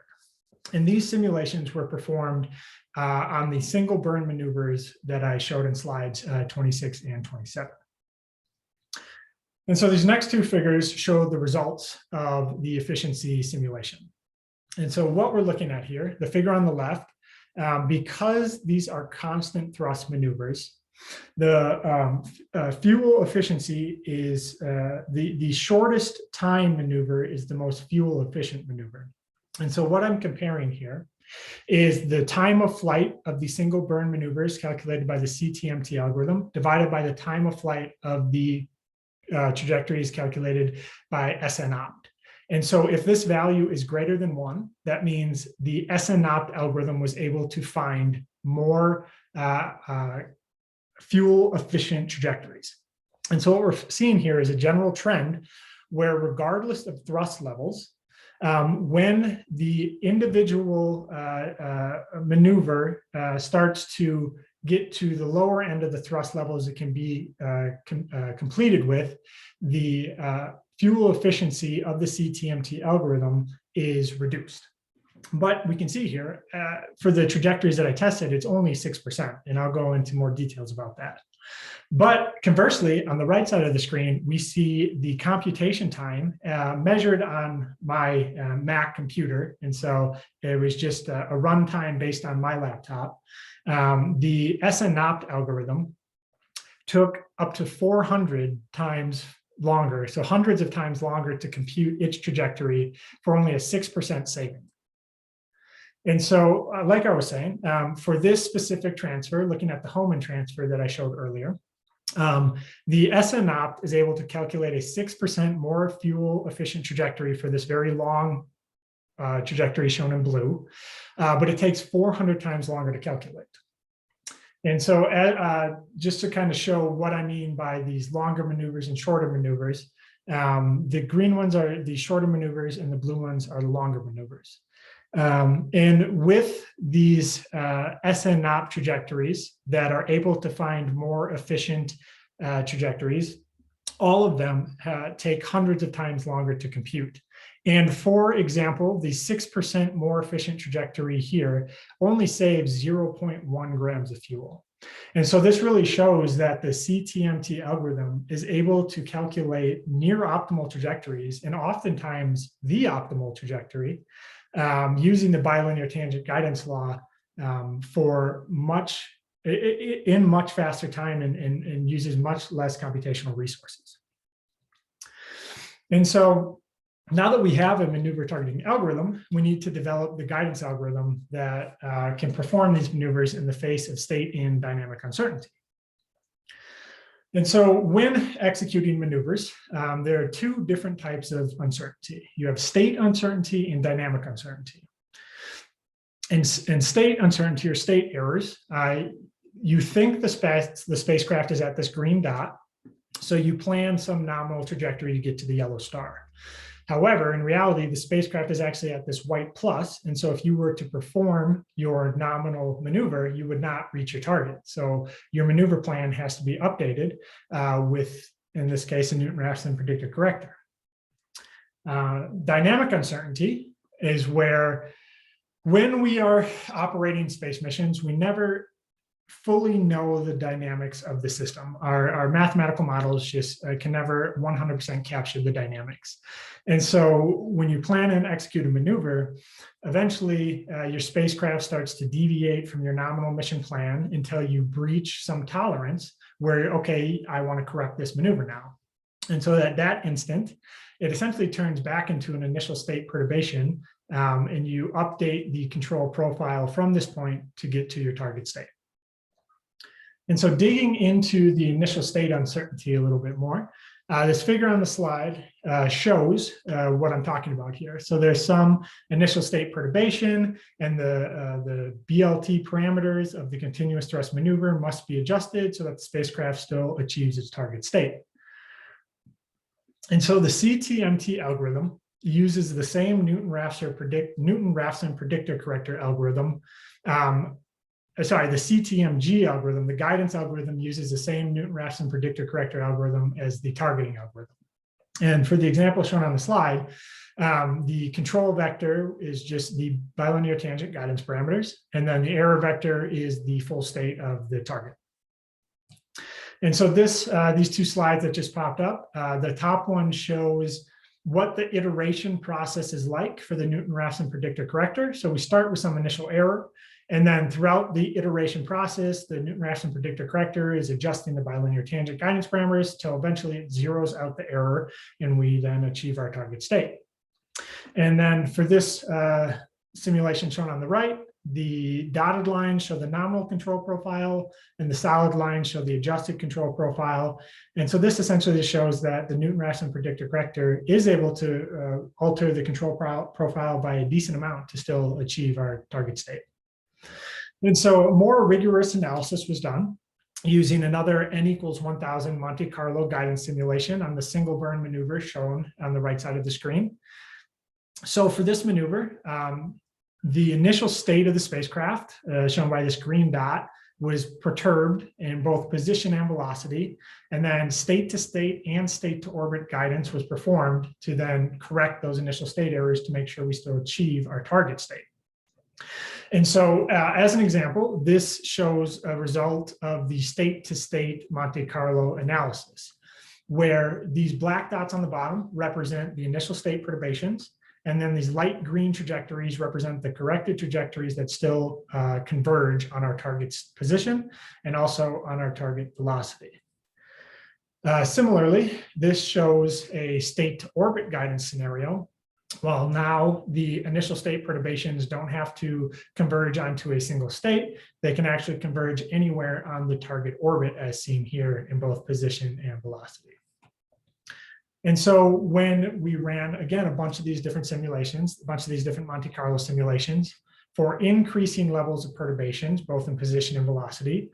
And these simulations were performed on the single burn maneuvers that I showed in slides 26 and 27. And so these next two figures show the results of the efficiency simulation. And so what we're looking at here, the figure on the left, because these are constant thrust maneuvers, the fuel efficiency is the shortest time maneuver is the most fuel efficient maneuver. And so what I'm comparing here is the time of flight of the single burn maneuvers calculated by the CTMT algorithm divided by the time of flight of the trajectories calculated by SNOPT. And so if this value is greater than 1, that means the SNOPT algorithm was able to find more fuel efficient trajectories. And so what we're seeing here is a general trend where regardless of thrust levels, when the individual maneuver starts to get to the lower end of the thrust levels it can be completed with, the fuel efficiency of the CTMT algorithm is reduced. But we can see here, for the trajectories that I tested, it's only 6%, and I'll go into more details about that. But conversely, on the right side of the screen, we see the computation time measured on my Mac computer. And so it was just a runtime based on my laptop. The SNOPT algorithm took up to 400 times longer, so hundreds of times longer to compute its trajectory for only a 6% saving. And so, like I was saying, for this specific transfer, looking at the Hohmann transfer that I showed earlier, the SNOPT is able to calculate a 6% more fuel efficient trajectory for this very long trajectory shown in blue, but it takes 400 times longer to calculate. And so just to kind of show what I mean by these longer maneuvers and shorter maneuvers, the green ones are the shorter maneuvers and the blue ones are the longer maneuvers. And with these SNOPT trajectories that are able to find more efficient trajectories, all of them take hundreds of times longer to compute. And for example, the 6% more efficient trajectory here only saves 0.1 grams of fuel. And so this really shows that the CTMT algorithm is able to calculate near optimal trajectories and oftentimes the optimal trajectory using the bilinear tangent guidance law for much faster time and uses much less computational resources. And so now that we have a maneuver targeting algorithm, we need to develop the guidance algorithm that can perform these maneuvers in the face of state and dynamic uncertainty. And so when executing maneuvers, there are two different types of uncertainty. You have state uncertainty and dynamic uncertainty. In state uncertainty or state errors, you think the spacecraft is at this green dot, so you plan some nominal trajectory to get to the yellow star. However, in reality, the spacecraft is actually at this white plus, and so if you were to perform your nominal maneuver, you would not reach your target. So your maneuver plan has to be updated with, in this case, a Newton-Raphson predictor corrector. Dynamic uncertainty is where, when we are operating space missions, we never fully know the dynamics of the system. Our mathematical models just can never 100% capture the dynamics. And so when you plan and execute a maneuver, eventually your spacecraft starts to deviate from your nominal mission plan until you breach some tolerance where, okay, I want to correct this maneuver now. And so at that instant, it essentially turns back into an initial state perturbation, and you update the control profile from this point to get to your target state. And so digging into the initial state uncertainty a little bit more, this figure on the slide shows what I'm talking about here. So there's some initial state perturbation, and the BLT parameters of the continuous thrust maneuver must be adjusted so that the spacecraft still achieves its target state. And so the CTMT algorithm uses the same Newton-Raphson predictor corrector algorithm. The CTMG algorithm, the guidance algorithm, uses the same Newton-Raphson predictor corrector algorithm as the targeting algorithm. And for the example shown on the slide, the control vector is just the bilinear tangent guidance parameters, and then the error vector is the full state of the target. And so these two slides that just popped up, the top one shows what the iteration process is like for the Newton-Raphson predictor corrector. So we start with some initial error, and then throughout the iteration process, the Newton-Raphson predictor corrector is adjusting the bilinear tangent guidance parameters till eventually it zeroes out the error, and we then achieve our target state. And then for this simulation shown on the right, the dotted lines show the nominal control profile, and the solid lines show the adjusted control profile. And so this essentially shows that the Newton-Raphson predictor corrector is able to alter the control profile by a decent amount to still achieve our target state. And so a more rigorous analysis was done using another n equals 1000 Monte Carlo guidance simulation on the single burn maneuver shown on the right side of the screen. So for this maneuver, the initial state of the spacecraft, shown by this green dot, was perturbed in both position and velocity, and then state-to-state and state-to-orbit guidance was performed to then correct those initial state errors to make sure we still achieve our target state. And so as an example, this shows a result of the state-to-state Monte Carlo analysis, where these black dots on the bottom represent the initial state perturbations, and then these light green trajectories represent the corrected trajectories that still converge on our target's position and also on our target velocity. Similarly, this shows a state-to-orbit guidance scenario. Well, now the initial state perturbations don't have to converge onto a single state. They can actually converge anywhere on the target orbit, as seen here in both position and velocity. And so when we ran, again, a bunch of these different simulations, a bunch of these different Monte Carlo simulations for increasing levels of perturbations, both in position and velocity,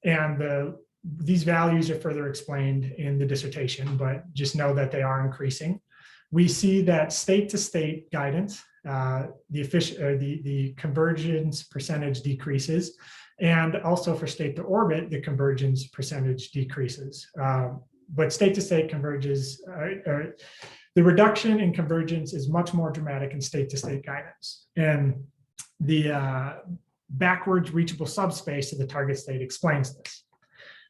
and these values are further explained in the dissertation, but just know that they are increasing. We see that state-to-state guidance, the convergence percentage decreases, and also for state-to-orbit, the convergence percentage decreases. But state-to-state converges, the reduction in convergence is much more dramatic in state-to-state guidance. And the backwards reachable subspace of the target state explains this.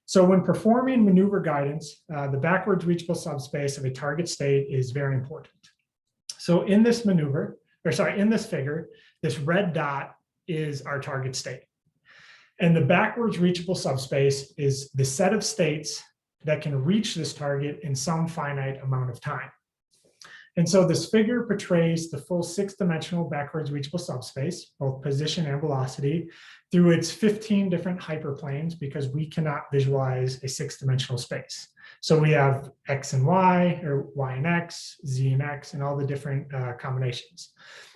So when performing maneuver guidance, the backwards reachable subspace of a target state is very important. So in this maneuver, in this figure, this red dot is our target state. And the backwards reachable subspace is the set of states that can reach this target in some finite amount of time. And so this figure portrays the full 6-dimensional backwards reachable subspace, both position and velocity, through its 15 different hyperplanes, because we cannot visualize a 6-dimensional space. So we have X and Y, or Y and X, Z and X, and all the different combinations.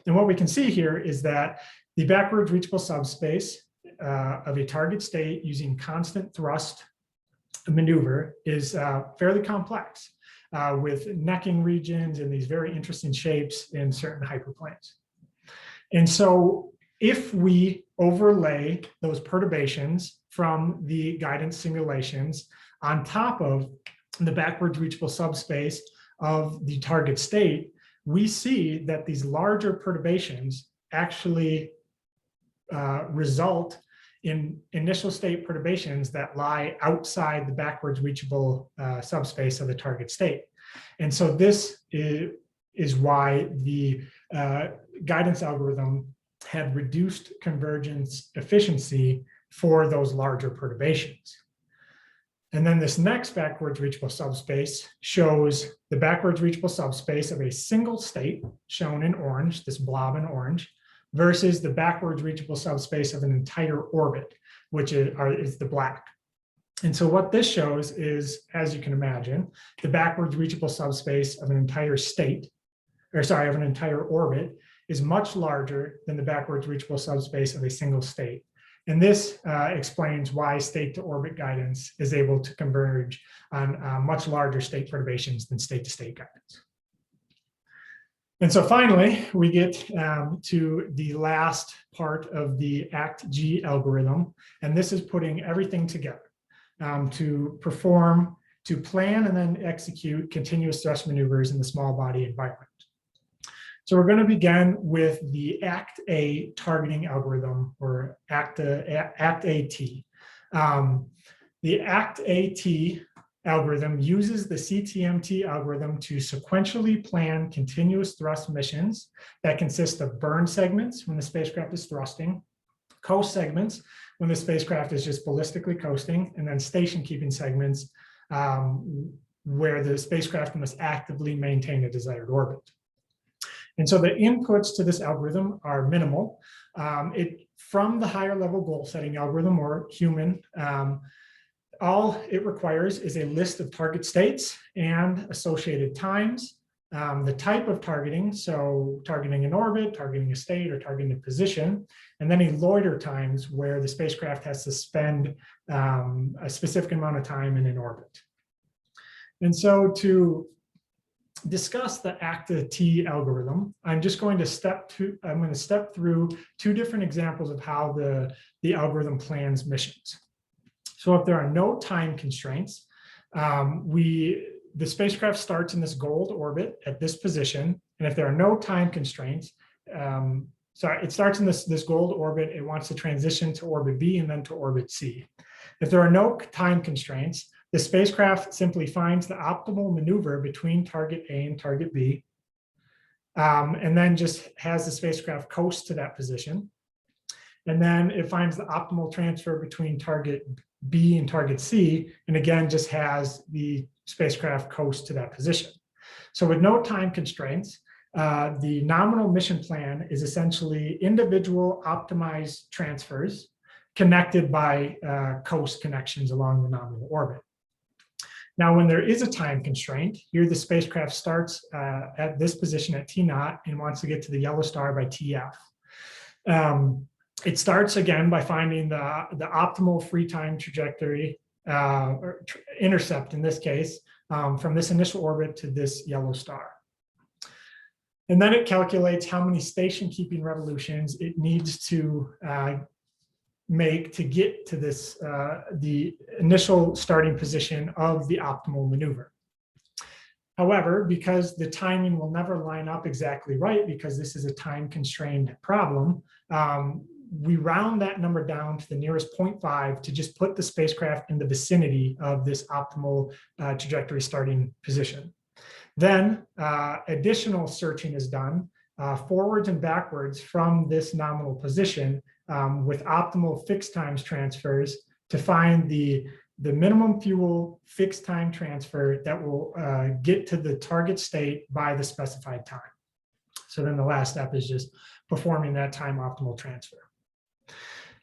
And what we can see here is that the backwards reachable subspace of a target state using constant thrust maneuver is fairly complex, with necking regions and these very interesting shapes in certain hyperplanes. And so if we overlay those perturbations from the guidance simulations on top of the backwards reachable subspace of the target state, we see that these larger perturbations actually result in initial state perturbations that lie outside the backwards reachable subspace of the target state. And so this is why the guidance algorithm had reduced convergence efficiency for those larger perturbations. And then this next backwards reachable subspace shows the backwards reachable subspace of a single state, shown in orange, this blob in orange, versus the backwards reachable subspace of an entire orbit, which is the black. And so what this shows is, as you can imagine, the backwards reachable subspace of an entire state, of an entire orbit, is much larger than the backwards reachable subspace of a single state. And this explains why state-to-orbit guidance is able to converge on much larger state perturbations than state-to-state guidance. And so finally, we get to the last part of the ACT-G algorithm, and this is putting everything together to plan and then execute continuous thrust maneuvers in the small body environment. So we're going to begin with the ACT-A targeting algorithm, or ACT-AT. The ACT-AT algorithm uses the CTMT algorithm to sequentially plan continuous thrust missions that consist of burn segments when the spacecraft is thrusting, coast segments when the spacecraft is just ballistically coasting, and then station keeping segments where the spacecraft must actively maintain a desired orbit. And so the inputs to this algorithm are minimal. From the higher level goal setting algorithm, or human, all it requires is a list of target states and associated times, the type of targeting, so targeting an orbit, targeting a state, or targeting a position, and then a loiter times where the spacecraft has to spend a specific amount of time in an orbit. And so to discuss the ACT-T algorithm, I'm going to step through two different examples of how the algorithm plans missions. So if there are no time constraints, the spacecraft starts in this gold orbit at this position, and if there are no time constraints, it starts in this gold orbit, it wants to transition to orbit B and then to orbit C. If there are no time constraints, the spacecraft simply finds the optimal maneuver between target A and target B, and then just has the spacecraft coast to that position. And then it finds the optimal transfer between target B and target C, and again, just has the spacecraft coast to that position. So with no time constraints, the nominal mission plan is essentially individual optimized transfers connected by coast connections along the nominal orbit. Now, when there is a time constraint, here the spacecraft starts at this position at T0 and wants to get to the yellow star by TF. It starts again by finding the optimal free time trajectory, or intercept in this case, from this initial orbit to this yellow star. And then it calculates how many station keeping revolutions it needs to make to get to this, the initial starting position of the optimal maneuver. However, because the timing will never line up exactly right, because this is a time constrained problem, we round that number down to the nearest 0.5 to just put the spacecraft in the vicinity of this optimal trajectory starting position. Then additional searching is done forwards and backwards from this nominal position with optimal fixed times transfers to find the minimum fuel fixed time transfer that will get to the target state by the specified time. So then the last step is just performing that time optimal transfer.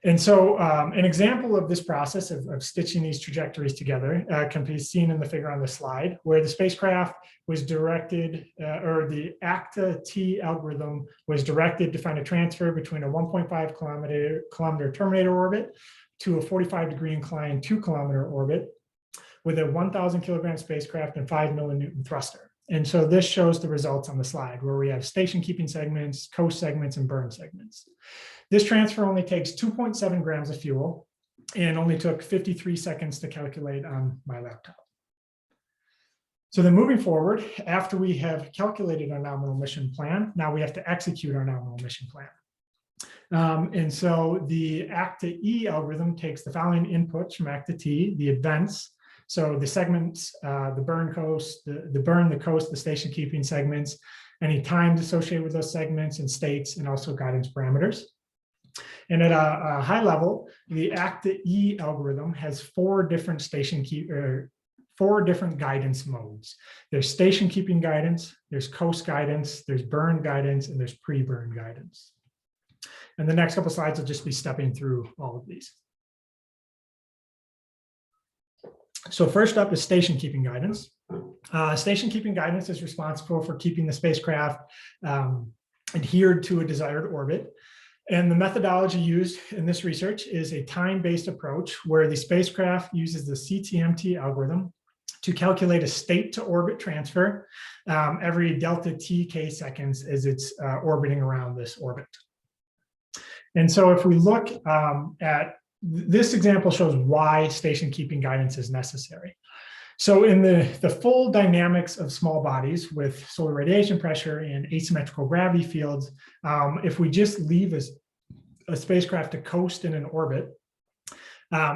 And so an example of this process of stitching these trajectories together can be seen in the figure on the slide, where the spacecraft was directed, or the ACT-T algorithm was directed to find a transfer between a 1.5 kilometer terminator orbit to a 45-degree incline 2-kilometer orbit with a 1,000 kilogram spacecraft and 5 millinewton thruster. And so this shows the results on the slide, where we have station keeping segments, coast segments, and burn segments. This transfer only takes 2.7 grams of fuel and only took 53 seconds to calculate on my laptop. So then moving forward, after we have calculated our nominal mission plan, now we have to execute our nominal mission plan. And so the ACT-E algorithm takes the following inputs from ACT-T, the events, so the segments, the burn coast, the coast, the station keeping segments, any times associated with those segments and states, and also guidance parameters. And at a high level, the ACTA-E algorithm has four different guidance modes. There's station keeping guidance, there's coast guidance, there's burn guidance, and there's pre-burn guidance. And the next couple of slides will just be stepping through all of these. So first up is station keeping guidance. Station keeping guidance is responsible for keeping the spacecraft adhered to a desired orbit. And the methodology used in this research is a time-based approach where the spacecraft uses the CTMT algorithm to calculate a state to orbit transfer every delta TK seconds as it's orbiting around this orbit. And so if we look at this example shows why station keeping guidance is necessary. So in the full dynamics of small bodies with solar radiation pressure and asymmetrical gravity fields, if we just leave a spacecraft to coast in an orbit,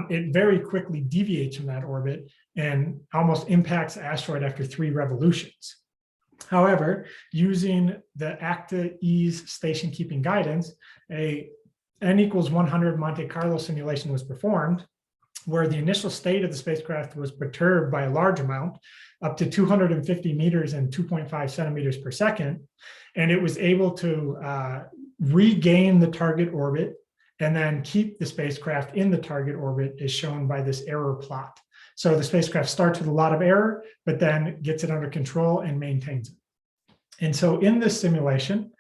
it very quickly deviates from that orbit and almost impacts the asteroid after 3 revolutions. However, using the ACTA-E's station keeping guidance, a n equals 100 Monte Carlo simulation was performed, where the initial state of the spacecraft was perturbed by a large amount, up to 250 meters and 2.5 centimeters per second. And it was able to regain the target orbit and then keep the spacecraft in the target orbit as shown by this error plot. So the spacecraft starts with a lot of error, but then gets it under control and maintains it. And so in this simulation,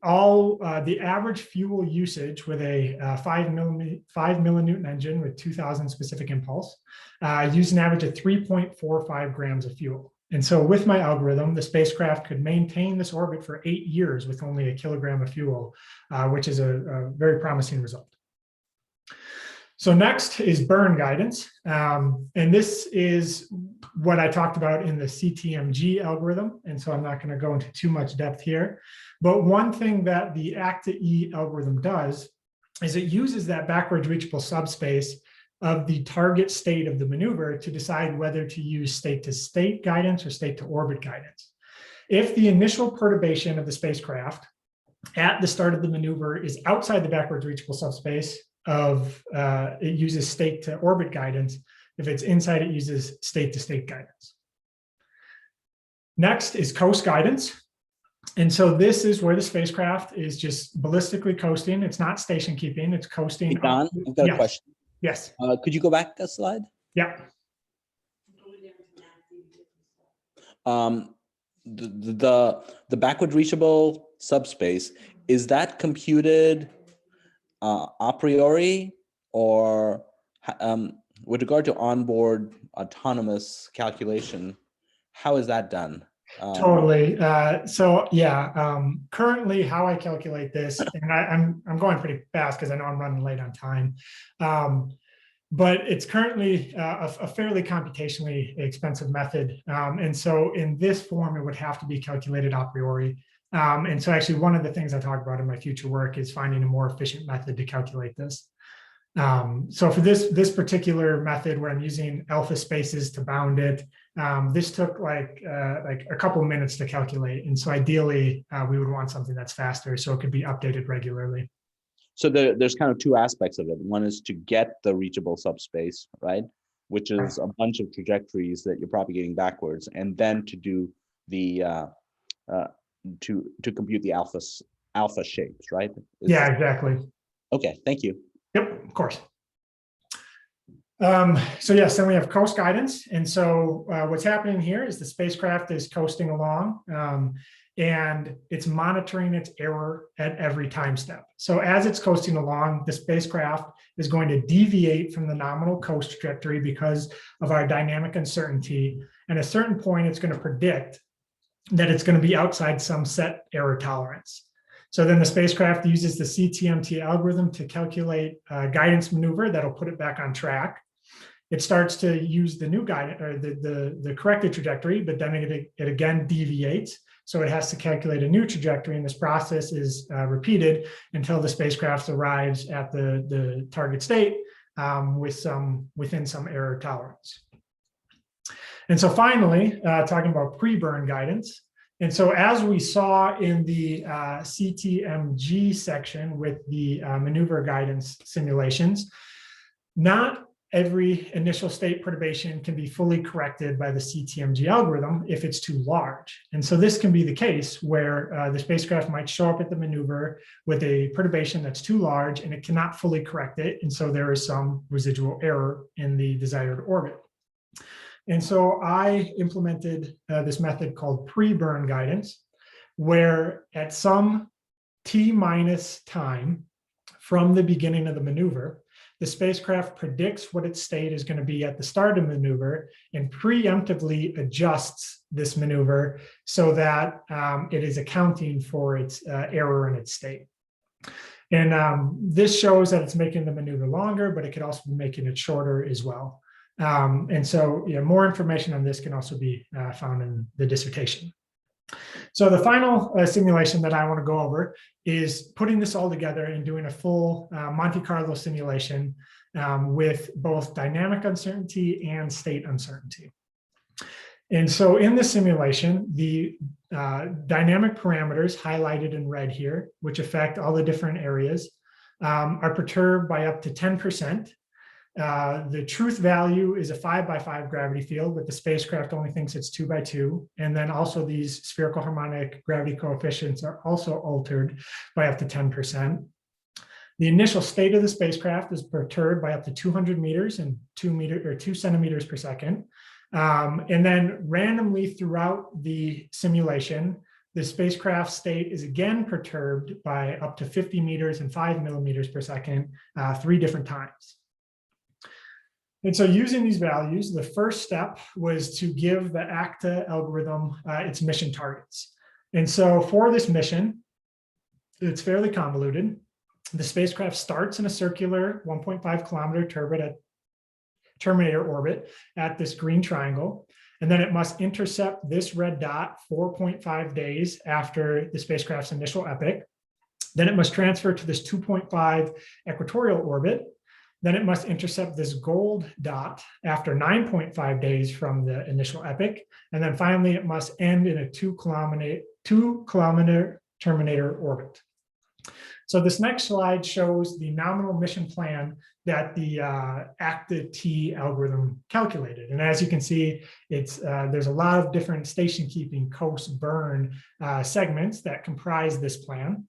the average fuel usage with a 5 millinewton engine with 2000 specific impulse used an average of 3.45 grams of fuel. And so with my algorithm, the spacecraft could maintain this orbit for 8 years with only a kilogram of fuel, which is a very promising result. So next is burn guidance. And this is what I talked about in the CTMG algorithm. And so I'm not going to go into too much depth here. But one thing that the ACTA-E algorithm does is it uses that backwards reachable subspace of the target state of the maneuver to decide whether to use state-to-state guidance or state-to-orbit guidance. If the initial perturbation of the spacecraft at the start of the maneuver is outside the backwards reachable subspace of, it uses state-to-orbit guidance. If it's inside, it uses state-to-state guidance. Next is coast guidance. And so this is where the spacecraft is just ballistically coasting. It's not station keeping, it's coasting. Hey, Don, I've got a question. Yes. Could you go back a slide? Yeah. The backward reachable subspace, is that computed a priori, or with regard to onboard autonomous calculation, how is that done? Totally. So yeah, currently how I calculate this, and I'm going pretty fast because I know I'm running late on time, but it's currently a fairly computationally expensive method. And so in this form, it would have to be calculated a priori. And so actually one of the things I talk about in my future work is finding a more efficient method to calculate this. So for this particular method where I'm using alpha spaces to bound it, this took like a couple minutes to calculate. And so ideally we would want something that's faster so it could be updated regularly. So there's kind of 2 aspects of it. One is to get the reachable subspace, right? Which is a bunch of trajectories that you're propagating backwards, and then to do the to compute the alpha shapes, right? Yeah, exactly. Okay, thank you. Yep, of course. So yes, then we have coast guidance. And so what's happening here is the spacecraft is coasting along and it's monitoring its error at every time step. So as it's coasting along, the spacecraft is going to deviate from the nominal coast trajectory because of our dynamic uncertainty. And at a certain point, it's going to predict that it's going to be outside some set error tolerance. So then the spacecraft uses the CTMT algorithm to calculate a guidance maneuver that'll put it back on track. It starts to use the new guidance or the corrected trajectory, but then it again deviates. So it has to calculate a new trajectory, and this process is repeated until the spacecraft arrives at the target state within some error tolerance. And so finally, talking about pre-burn guidance, And so as we saw in the CTMG section with the maneuver guidance simulations, not every initial state perturbation can be fully corrected by the CTMG algorithm if it's too large. And so this can be the case where the spacecraft might show up at the maneuver with a perturbation that's too large and it cannot fully correct it. And so there is some residual error in the desired orbit. And so I implemented this method called pre-burn guidance, where at some T minus time from the beginning of the maneuver, the spacecraft predicts what its state is going to be at the start of the maneuver and preemptively adjusts this maneuver so that it is accounting for its error in its state. And this shows that it's making the maneuver longer, but it could also be making it shorter as well. And so more information on this can also be found in the dissertation. So the final simulation that I want to go over is putting this all together and doing a full Monte Carlo simulation with both dynamic uncertainty and state uncertainty. And so in this simulation, the dynamic parameters highlighted in red here, which affect all the different areas, are perturbed by up to 10%. The truth value is a 5x5 gravity field, but the spacecraft only thinks it's 2x2. And then also these spherical harmonic gravity coefficients are also altered by up to 10%. The initial state of the spacecraft is perturbed by up to 200 meters and 2 centimeters per second. And then randomly throughout the simulation, the spacecraft state is again perturbed by up to 50 meters and 5 millimeters per second, 3 different times. And so using these values, the first step was to give the ACTA algorithm its mission targets. And so for this mission, it's fairly convoluted. The spacecraft starts in a circular 1.5 kilometer terminator orbit at this green triangle. And then it must intercept this red dot 4.5 days after the spacecraft's initial epoch. Then it must transfer to this 2.5 equatorial orbit. Then it must intercept this gold dot after 9.5 days from the initial epoch. And then finally, it must end in a 2 kilometer terminator orbit. So this next slide shows the nominal mission plan that the ACTA-T algorithm calculated. And as you can see, there's a lot of different station keeping coast burn segments that comprise this plan.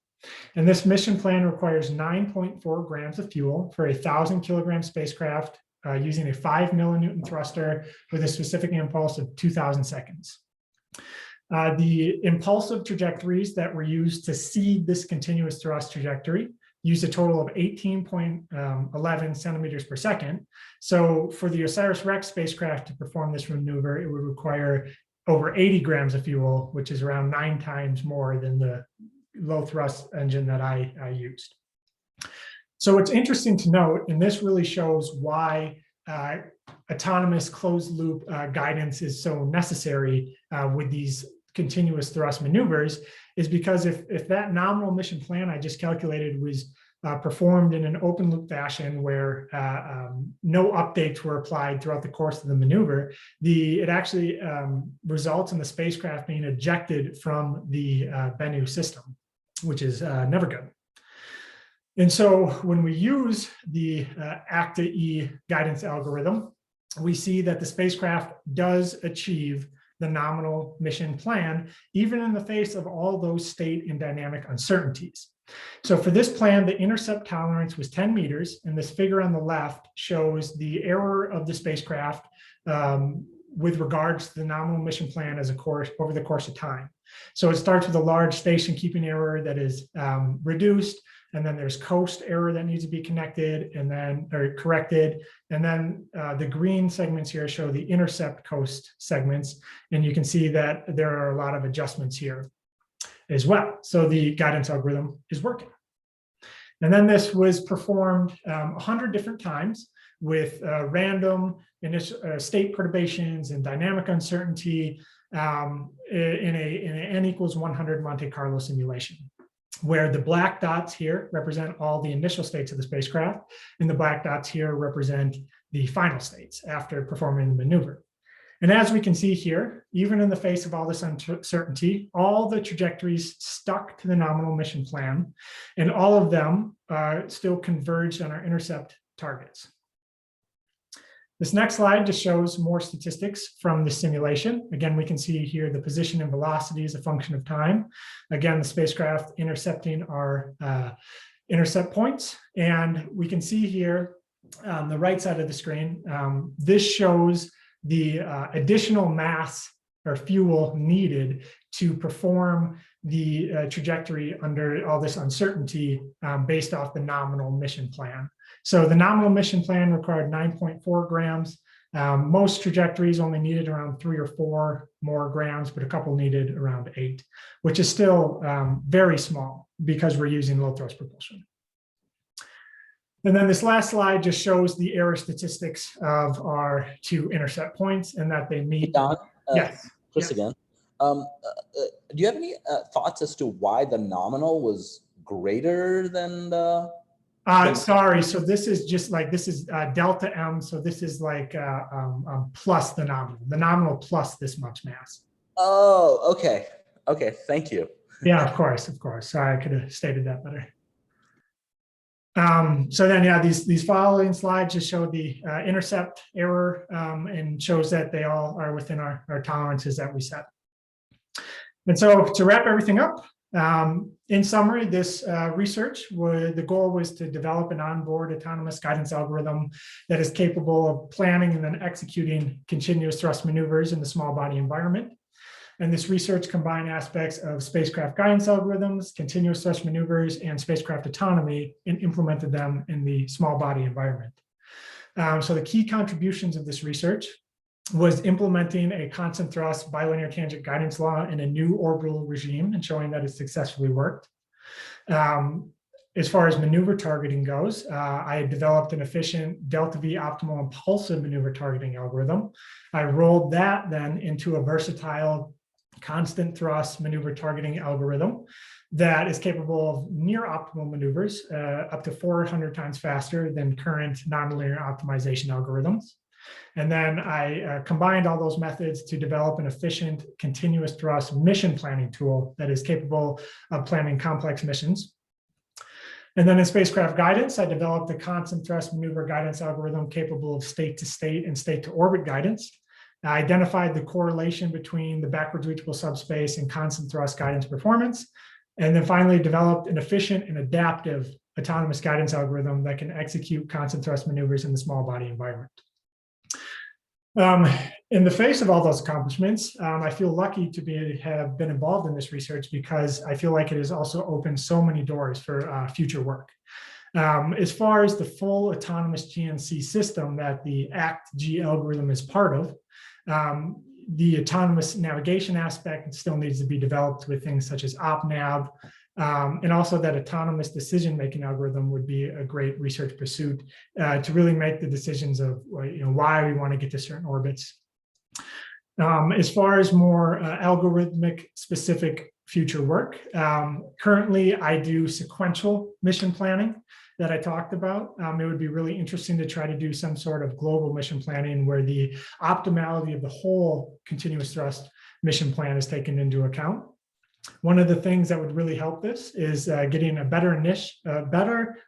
And this mission plan requires 9.4 grams of fuel for a 1,000 kilogram spacecraft using a 5 millinewton thruster with a specific impulse of 2,000 seconds. The impulsive trajectories that were used to seed this continuous thrust trajectory used a total of 18.11 centimeters per second. So for the OSIRIS-REx spacecraft to perform this maneuver, it would require over 80 grams of fuel, which is around 9 times more than the low thrust engine that I used. So what's interesting to note, and this really shows why autonomous closed loop guidance is so necessary with these continuous thrust maneuvers, is because if that nominal mission plan I just calculated was performed in an open loop fashion where no updates were applied throughout the course of the maneuver, it actually results in the spacecraft being ejected from the Bennu system, which is never good. And so when we use the ACTA-E guidance algorithm, we see that the spacecraft does achieve the nominal mission plan, even in the face of all those state and dynamic uncertainties. So for this plan, the intercept tolerance was 10 meters, and this figure on the left shows the error of the spacecraft with regards to the nominal mission plan over the course of time. So it starts with a large station keeping error that is reduced, and then there's coast error that needs to be corrected, and then the green segments here show the intercept coast segments, and you can see that there are a lot of adjustments here as well. So the guidance algorithm is working. And then this was performed 100 different times with random state perturbations and dynamic uncertainty in an n equals 100 Monte Carlo simulation, where the black dots here represent all the initial states of the spacecraft, and the black dots here represent the final states after performing the maneuver. And as we can see here, even in the face of all this uncertainty, all the trajectories stuck to the nominal mission plan, and all of them still converged on our intercept targets. This next slide just shows more statistics from the simulation. Again, we can see here the position and velocity as a function of time. Again, the spacecraft intercepting our intercept points. And we can see here on the right side of the screen, this shows the additional mass or fuel needed to perform the trajectory under all this uncertainty based off the nominal mission plan. So the nominal mission plan required 9.4 grams. Most trajectories only needed around 3 or 4 more grams, but a couple needed around 8, which is still very small because we're using low thrust propulsion. And then this last slide just shows the error statistics of our 2 intercept points and that they meet. Hey, Don, yes. Chris yes. again. Do you have any thoughts as to why the nominal was greater than the? Sorry, so this is just like, this is delta M. So this is like plus the nominal plus this much mass. Oh, okay. Okay, thank you. Yeah, of course. Sorry, I could have stated that better. So then, yeah, these following slides just show the intercept error and shows that they all are within our tolerances that we set. And so to wrap everything up, in summary, this research, the goal was to develop an onboard autonomous guidance algorithm that is capable of planning and then executing continuous thrust maneuvers in the small body environment. And this research combined aspects of spacecraft guidance algorithms, continuous thrust maneuvers, and spacecraft autonomy, and implemented them in the small body environment. So the key contributions of this research was implementing a constant thrust bilinear tangent guidance law in a new orbital regime and showing that it successfully worked. As far as maneuver targeting goes, I had developed an efficient delta V optimal impulsive maneuver targeting algorithm. I rolled that then into a versatile constant thrust maneuver targeting algorithm that is capable of near optimal maneuvers up to 400 times faster than current nonlinear optimization algorithms. And then I combined all those methods to develop an efficient continuous thrust mission planning tool that is capable of planning complex missions. And then in spacecraft guidance, I developed a constant thrust maneuver guidance algorithm capable of state-to-state and state-to-orbit guidance. I identified the correlation between the backwards reachable subspace and constant thrust guidance performance. And then finally developed an efficient and adaptive autonomous guidance algorithm that can execute constant thrust maneuvers in the small body environment. In the face of all those accomplishments, I feel lucky to have been involved in this research because I feel like it has also opened so many doors for future work. As far as the full autonomous GNC system that the ACT-G algorithm is part of, the autonomous navigation aspect still needs to be developed with things such as OpNav, and also that autonomous decision-making algorithm would be a great research pursuit to really make the decisions of why we want to get to certain orbits. As far as more algorithmic specific future work, currently I do sequential mission planning that I talked about. It would be really interesting to try to do some sort of global mission planning where the optimality of the whole continuous thrust mission plan is taken into account. One of the things that would really help this is getting a better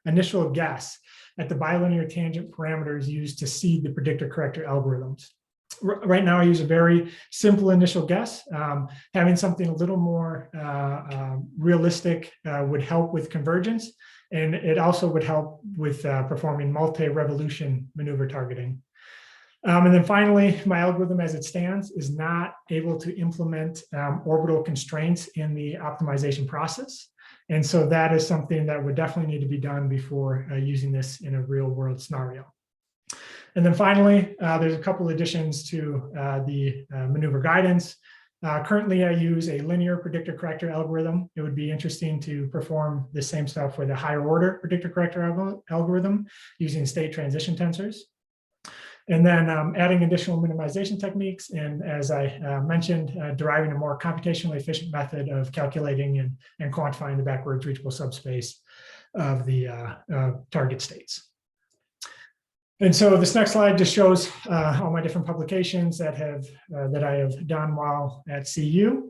initial guess at the bilinear tangent parameters used to seed the predictor corrector algorithms. Right now, I use a very simple initial guess. Having something a little more realistic would help with convergence, and it also would help with performing multi-revolution maneuver targeting. And then finally, my algorithm as it stands is not able to implement orbital constraints in the optimization process. And so that is something that would definitely need to be done before using this in a real world scenario. And then finally, there's a couple additions to the maneuver guidance. Currently, I use a linear predictor corrector algorithm. It would be interesting to perform the same stuff with a higher order predictor corrector algorithm using state transition tensors. And then adding additional minimization techniques. And as I mentioned, deriving a more computationally efficient method of calculating and quantifying the backwards reachable subspace of the target states. And so this next slide just shows all my different publications that I have done while at CU.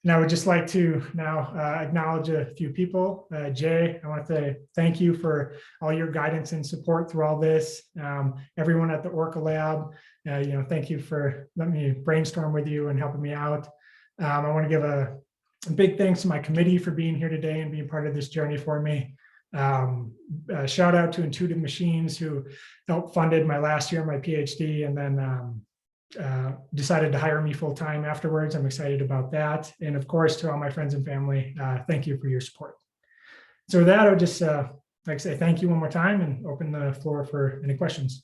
And I would just like to now acknowledge a few people. Jay, I want to thank you for all your guidance and support through all this. Everyone at the Orca Lab, thank you for letting me brainstorm with you and helping me out. I want to give a big thanks to my committee for being here today and being part of this journey for me. Shout out to Intuitive Machines, who helped funded my last year of my PhD and then decided to hire me full time afterwards. I'm excited about that. And of course, to all my friends and family, thank you for your support. So with that, I would just like to say thank you one more time and open the floor for any questions.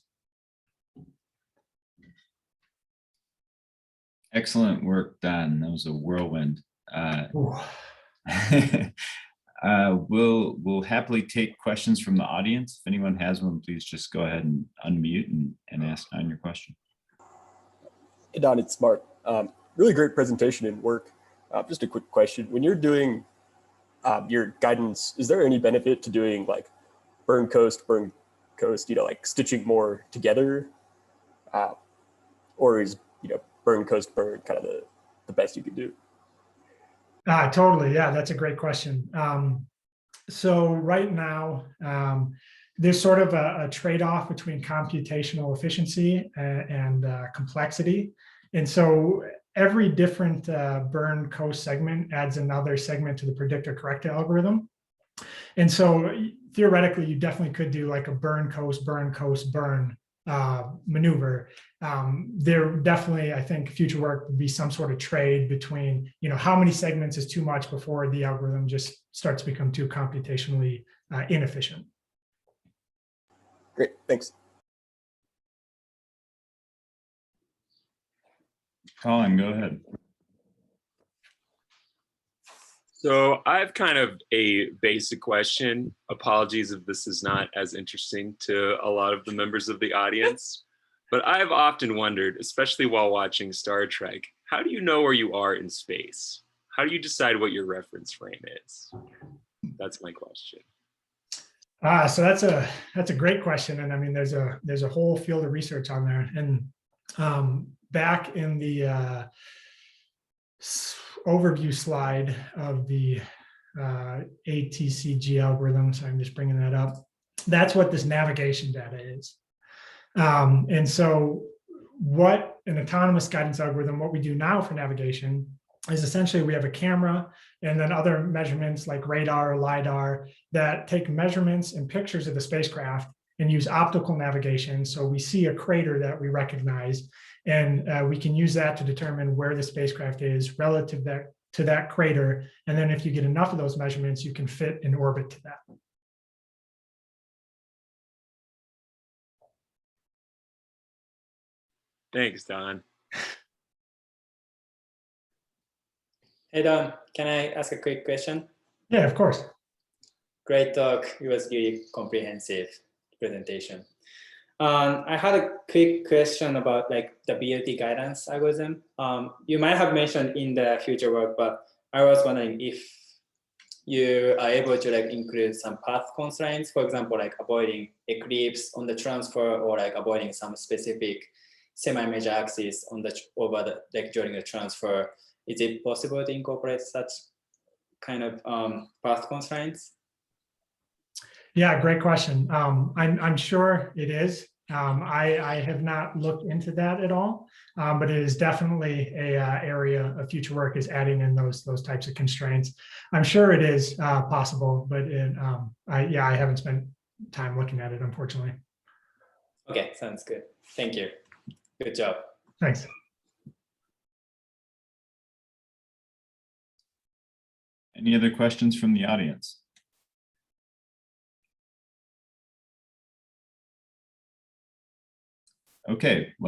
Excellent work, Don. That was a whirlwind. We'll happily take questions from the audience. If anyone has one, please just go ahead and unmute and ask Don your question. Hey Don, it's Mark. Really great presentation and work. Just a quick question. When you're doing your guidance, is there any benefit to doing like burn coast, like stitching more together? Or is, burn coast, burn kind of the best you could do? Totally. Yeah, that's a great question. So right now, there's sort of a trade-off between computational efficiency and complexity. And so every different burn coast segment adds another segment to the predictor correct algorithm. And so theoretically, you definitely could do like a burn coast, burn maneuver. There definitely, I think, future work would be some sort of trade between, how many segments is too much before the algorithm just starts to become too computationally inefficient. Great, thanks. Colin, go ahead. So I have kind of a basic question. Apologies if this is not as interesting to a lot of the members of the audience, but I've often wondered, especially while watching Star Trek, how do you know where you are in space? How do you decide what your reference frame is? That's my question. So that's a great question, and I mean there's a whole field of research on there. And back in the overview slide of the ATCG algorithm, so I'm just bringing that up. That's what this navigation data is. And so what an autonomous guidance algorithm, what we do now for navigation is essentially we have a camera and then other measurements like radar or LiDAR that take measurements and pictures of the spacecraft and use optical navigation. So we see a crater that we recognize, and we can use that to determine where the spacecraft is relative to that crater. And then if you get enough of those measurements, you can fit an orbit to that. Thanks, Don. Hey Don, can I ask a quick question? Yeah, of course. Great talk. It was really comprehensive presentation. I had a quick question about like the BLT guidance algorithm. You might have mentioned in the future work, but I was wondering if you are able to like include some path constraints, for example, like avoiding eclipse on the transfer or like avoiding some specific semi-major axis on the like during the transfer. Is it possible to incorporate such kind of path constraints? Yeah, great question. I'm sure it is. I have not looked into that at all, but it is definitely a area of future work is adding in those types of constraints. I'm sure it is possible, but I haven't spent time looking at it, unfortunately. Okay, sounds good. Thank you. Good job. Thanks. Any other questions from the audience? Okay. Well,